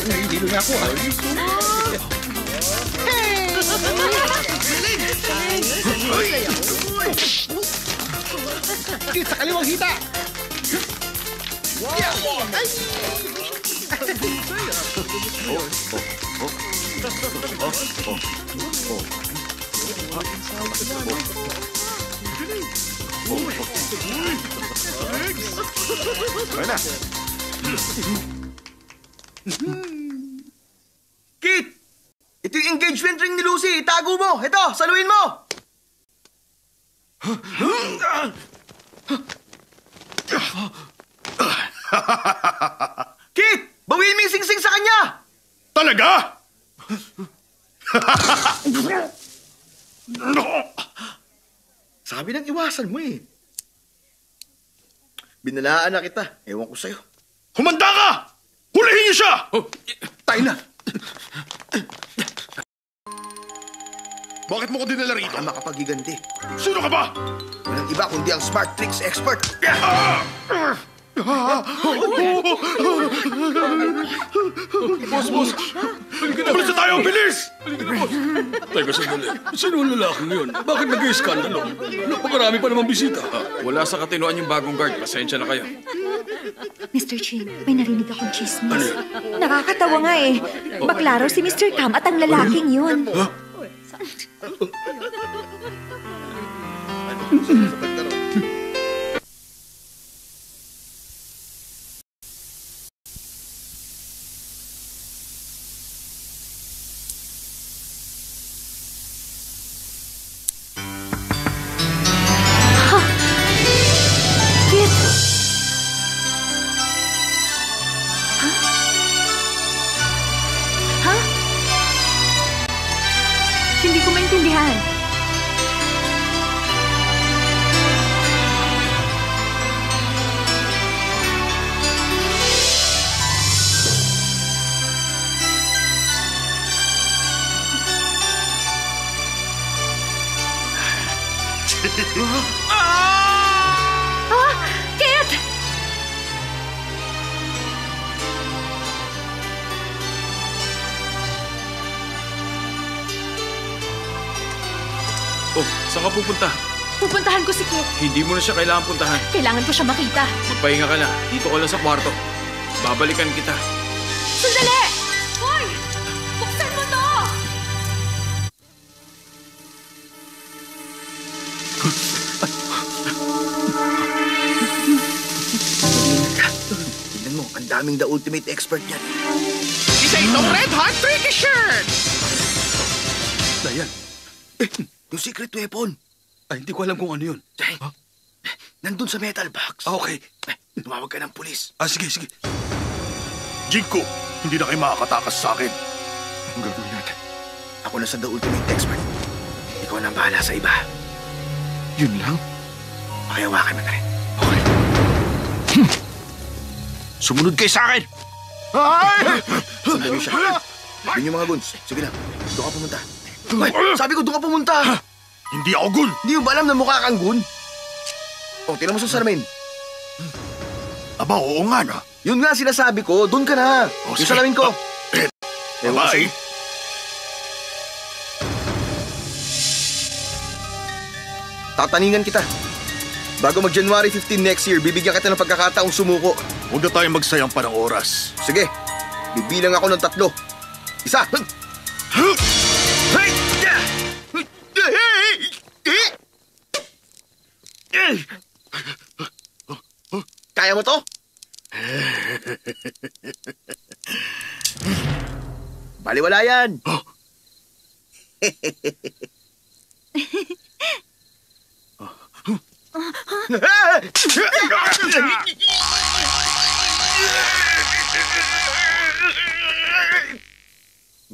[SPEAKER 1] Hindi na ako, ha? Sa kaliwang hita!
[SPEAKER 3] Kaya na.
[SPEAKER 2] Kit! Ito yung engagement ring ni Lucy. Itago mo. Ito, saluhin mo. Kit! Bawiin mo yung singsing sa kanya!
[SPEAKER 12] Talaga?
[SPEAKER 2] Sabi nang iwasan mo eh. Binalaan na kita. Ewan ko sa'yo.
[SPEAKER 12] Humanda ka! Hulihin niyo siya!
[SPEAKER 1] Tayo na.
[SPEAKER 12] Bakit mo ko dinala rito?
[SPEAKER 2] Baka makapagiganti.
[SPEAKER 12] Sino ka ba?
[SPEAKER 2] Walang iba kundi ang smart tricks expert.
[SPEAKER 1] Boss.
[SPEAKER 12] Bilis na tayo! Bilis!
[SPEAKER 1] Teka, sandali. Sino ang lalaking yun? Bakit nag-iskandalo? Napakarami pa naman bisita.
[SPEAKER 9] Wala sa katinuan yung bagong guard. Pasensya na kayo.
[SPEAKER 4] Mr. Chin, may narinig akong chismis. Nakakatawa nga eh. Baklaro si Mr. Tam at ang lalaking yun. Hindi ko maintindihan. Kit!
[SPEAKER 9] Oh, saan ka pupunta?
[SPEAKER 5] Pupuntahan ko si Kit.
[SPEAKER 9] Hindi mo na siya kailangan puntahan.
[SPEAKER 5] Kailangan ko siya makita.
[SPEAKER 9] Magpahinga ka na. Dito ka lang sa kwarto. Babalikan kita.
[SPEAKER 5] Sandali! Hoy! Buksan mo to!
[SPEAKER 2] Tignan mo, ang daming the ultimate expert yan.
[SPEAKER 13] Isa itong red hot tricky shirt!
[SPEAKER 1] Dayan.
[SPEAKER 2] Yung secret weapon.
[SPEAKER 1] Ay, hindi ko alam kung ano yun.
[SPEAKER 2] Nandun sa metal box.
[SPEAKER 1] Okay.
[SPEAKER 2] Tumawag ka ng pulis.
[SPEAKER 1] Sige.
[SPEAKER 12] Jinko, hindi na kayo makakatakas sa akin.
[SPEAKER 2] Ang gagawin natin? Ako na sa the ultimate expert. Ikaw na ang bahala sa iba.
[SPEAKER 3] Yun lang?
[SPEAKER 2] Pakihawakan mo na rin.
[SPEAKER 3] Okay. Sumunod kayo sa akin!
[SPEAKER 2] Ay! Sandali siya. Yun yung mga guns. Sige na. Doon ka pumunta. Ay, sabi ko doon ka pumunta.
[SPEAKER 12] Hindi ako gun.
[SPEAKER 2] Hindi mo ba alam na mukha kang gun? O, tinan mo sa salamin.
[SPEAKER 12] Aba, oo nga na.
[SPEAKER 2] Yun nga sinasabi ko. Doon ka na. Yung salamin ko.
[SPEAKER 12] Bye.
[SPEAKER 2] Tataningan kita. Bago mag-January 15 next year, bibigyan kita ng pagkakataong sumuko.
[SPEAKER 12] Huwag na tayong magsayang pa ng oras.
[SPEAKER 2] Sige, bibilang ako ng 3. Isa. Kaya mo to? Baliwala yan.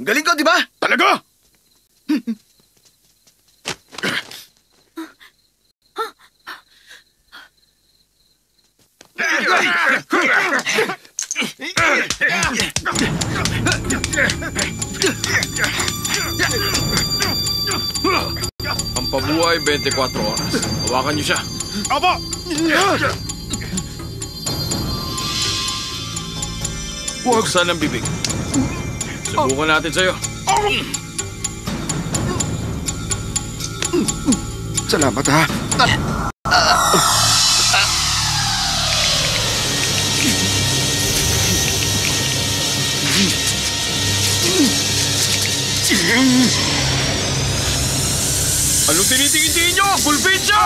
[SPEAKER 2] Galing ko, di ba?
[SPEAKER 12] Talaga?
[SPEAKER 9] Ang pabuhay 24 oras. Hawakan niyo siya.
[SPEAKER 12] Aba!
[SPEAKER 9] Buksan ang bibig. Subukan natin sa'yo.
[SPEAKER 3] Salamat ha.
[SPEAKER 9] Anong tinitingin niyo? Gulpin siya!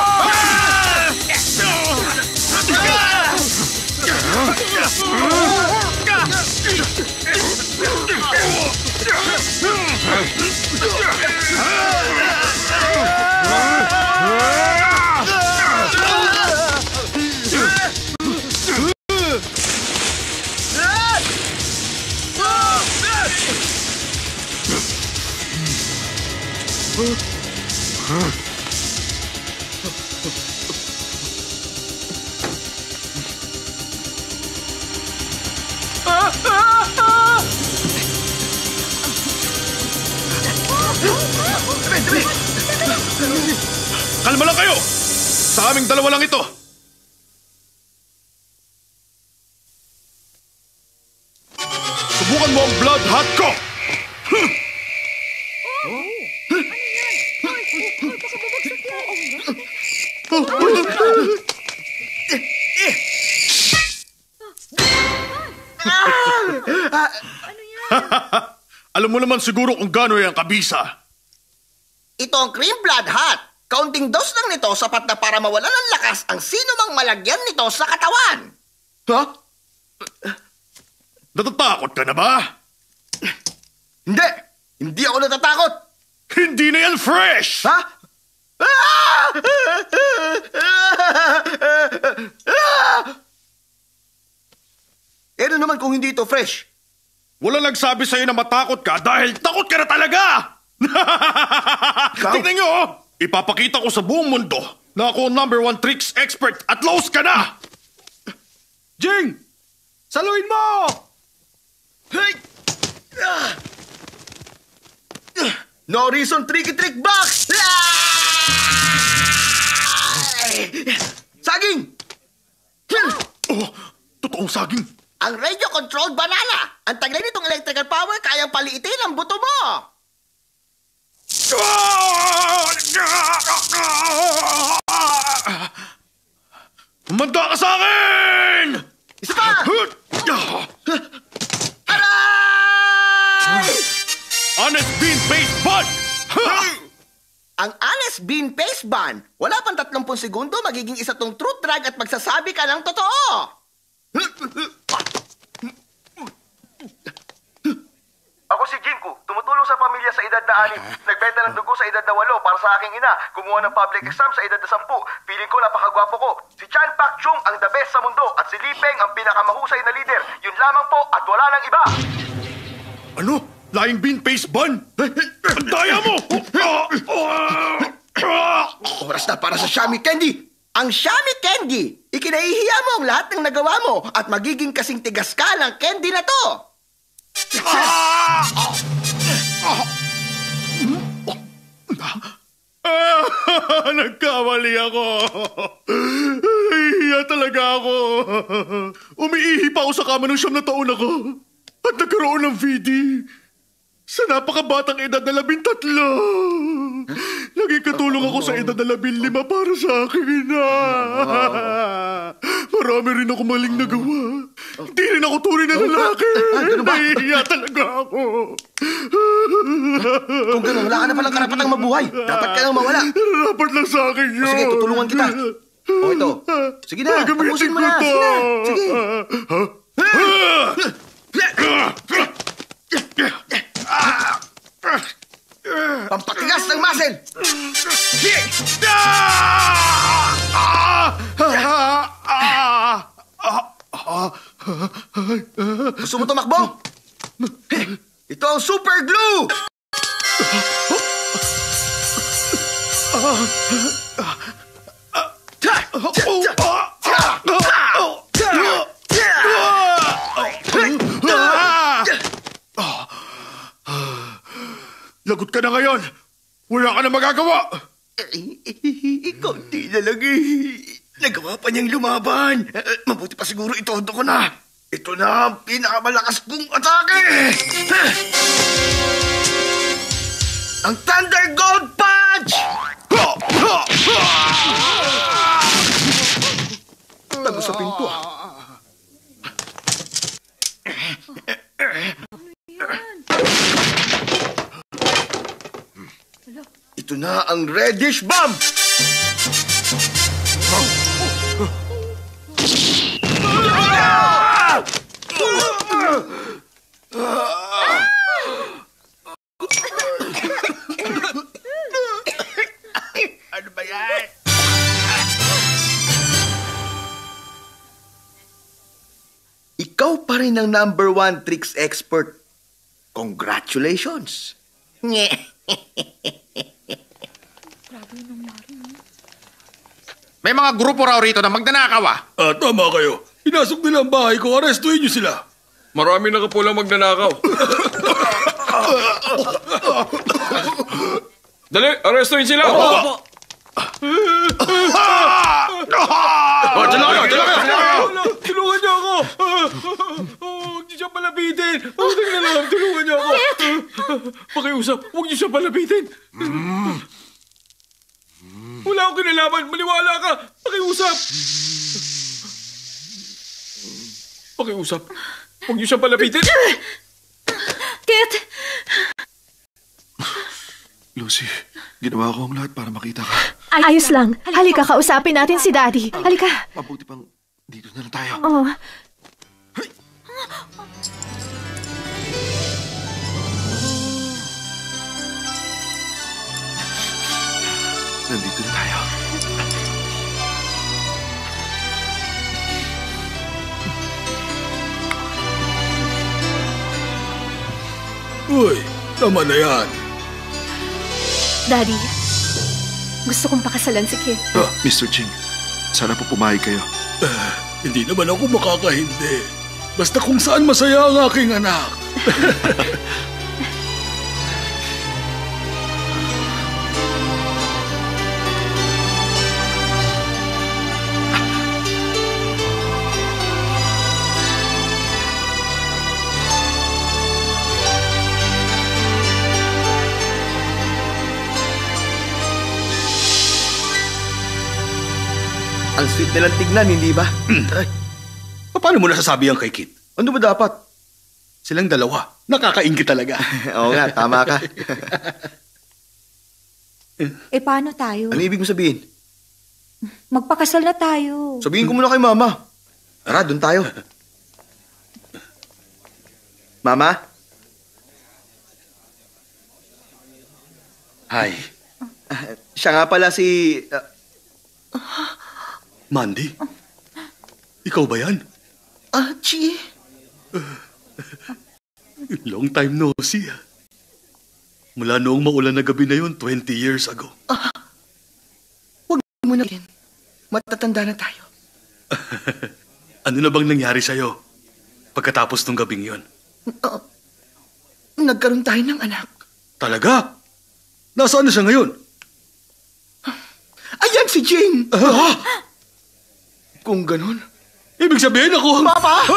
[SPEAKER 12] Kalma lang kayo! Sa aming dalawa lang ito. Subukan mo ang blood hot ko! Alam mo naman siguro kung gaano yung kabisa.
[SPEAKER 13] Ito ang cream blood hot. Kaunting dose lang nito sapat na para mawalan ng lakas ang sino mang malagyan nito sa katawan.
[SPEAKER 12] Ha? Natatakot ka na ba?
[SPEAKER 13] Hindi! Hindi ako natatakot!
[SPEAKER 12] Hindi na yan fresh!
[SPEAKER 13] Ha? Ano naman kung hindi ito fresh?
[SPEAKER 12] Wala nagsabi sa'yo na matakot ka dahil takot ka na talaga! Tingnan nyo, oh! Ipapakita ko sa buong mundo na ako ang #1 tricks expert at lost ka na!
[SPEAKER 1] Jing! Saluin mo!
[SPEAKER 13] Hey! No reason tricky trick box! Saging!
[SPEAKER 12] Oh, totoong saging.
[SPEAKER 13] Ang radio-controlled banana! Ang taglay nitong electrical power kayang paliitin ang buto mo!
[SPEAKER 12] Umanda ka sa akin!
[SPEAKER 13] Isa pa! Aray!
[SPEAKER 12] Honest Bean Paste Bun!
[SPEAKER 13] Ang honest bean paste ban, wala pang 30 segundo, magiging isa tong truth drag at magsasabi ka ng totoo!
[SPEAKER 14] Ako si Jinku, tumutulong sa pamilya sa edad na 6. Nagbenta ng dugo sa edad na 8 para sa aking ina. Kumuha ng public exam sa edad na 10. Piling ko napakagwapo ko. Si Chan Pak Chung ang the best sa mundo at si Li Peng ang pinakamahusay na leader. Yun lamang po at wala nang iba.
[SPEAKER 12] Ano? Lying Bean Paste Bun? Ang daya mo!
[SPEAKER 13] Oras na para sa Shami Candy! Ang Shami Candy! Ikinahihiya mo ang lahat ng nagawa mo at magiging kasing tigas ka ng candy na to!
[SPEAKER 12] Nagkamali ako. Nahihiya talaga ako. Umiihi pa ako sa kama ng 9 na taon ako. At nagkaroon ng VD. Sa napakabatang edad na 13. Naging katulong ako sa edad na 15 para sa akin. Marami rin ako maling nagawa. Hindi rin ako tunay na lalaki. Nahihiya talaga ako.
[SPEAKER 13] Kung gano'n, wala ka na palang karapatang mabuhay. Dapat ka nang mawala.
[SPEAKER 12] Dapat lang sa akin yun.
[SPEAKER 13] O sige, tutulungan kita. O ito. Sige na, tapusin mo na. Sige na, sige. Pampatigas ng muscle! Gusto mo tumakbo? Ito ang super glue!
[SPEAKER 12] Lagot ka na ngayon. Wala ka na magagawa.
[SPEAKER 13] Kaunti na lang Nagawa pa niyang lumaban. Mabuti pa siguro itodo ko na. Ito na ang pinakamalakas kong atake. Ang Thunder Gold Punch! Tago sa pinto Ito na ang Reddish Bomb! Ano ba yan? Ikaw pa rin ang #1 tricks expert. Congratulations!
[SPEAKER 15] May mga grupo raw rito na magnanakaw ah.
[SPEAKER 1] Tama kayo. Pinasok nila ang bahay ko. Arestuin niyo sila.
[SPEAKER 9] Marami na kapulang magnanakaw. Dali, arestuin sila!
[SPEAKER 1] Diyan lang kayo! Tulungan niyo ako! Huwag niyo siya palapitin! Tulungan niyo ako! Pakiusap, huwag niyo siya palapitin! Wala akong kinalaman! Maniwala ka! Pakiusap! Pakiusap, huwag niyo siya palapitin!
[SPEAKER 7] Kit!
[SPEAKER 3] Lucy, ginawa ko ang lahat para makita ka.
[SPEAKER 5] Ayos lang. Halika, kausapin natin si Daddy. Halika.
[SPEAKER 3] Mabuti pang dito na lang tayo.
[SPEAKER 5] Oo.
[SPEAKER 3] Nandito na tayo.
[SPEAKER 1] Uy, tama na yan.
[SPEAKER 5] Daddy, gusto kong pakasalan si Kit.
[SPEAKER 3] Mr. Ching, sana po pumayag kayo.
[SPEAKER 1] Hindi naman ako makakahindi. Basta kung saan masaya ang aking anak.
[SPEAKER 2] Ang sweet nilang tignan, hindi ba?
[SPEAKER 1] Paano mo nasasabi yan kay Kit?
[SPEAKER 2] Ano ba dapat?
[SPEAKER 1] Silang dalawa. Nakakaingit talaga.
[SPEAKER 2] Oo nga, tama ka.
[SPEAKER 4] Paano tayo?
[SPEAKER 2] Ano ibig mo sabihin?
[SPEAKER 4] Magpakasal na tayo.
[SPEAKER 2] Sabihin ko muna kay Mama. Tara, doon tayo. Mama?
[SPEAKER 1] Hi.
[SPEAKER 2] Siya nga pala si...
[SPEAKER 1] Mandy? Ikaw ba yan?
[SPEAKER 13] Chi.
[SPEAKER 1] Long time no see. Mula noong maulan na gabi na yun, 20 years ago.
[SPEAKER 13] Huwag mo na rin. Matatanda na tayo.
[SPEAKER 1] Ano na bang nangyari sa'yo pagkatapos ng gabing yun?
[SPEAKER 13] Nagkaroon tayo ng anak.
[SPEAKER 1] Talaga? Nasaan na siya ngayon?
[SPEAKER 13] Ayan si Jane! Kung ganun...
[SPEAKER 1] Ibig sabihin ako...
[SPEAKER 13] Papa!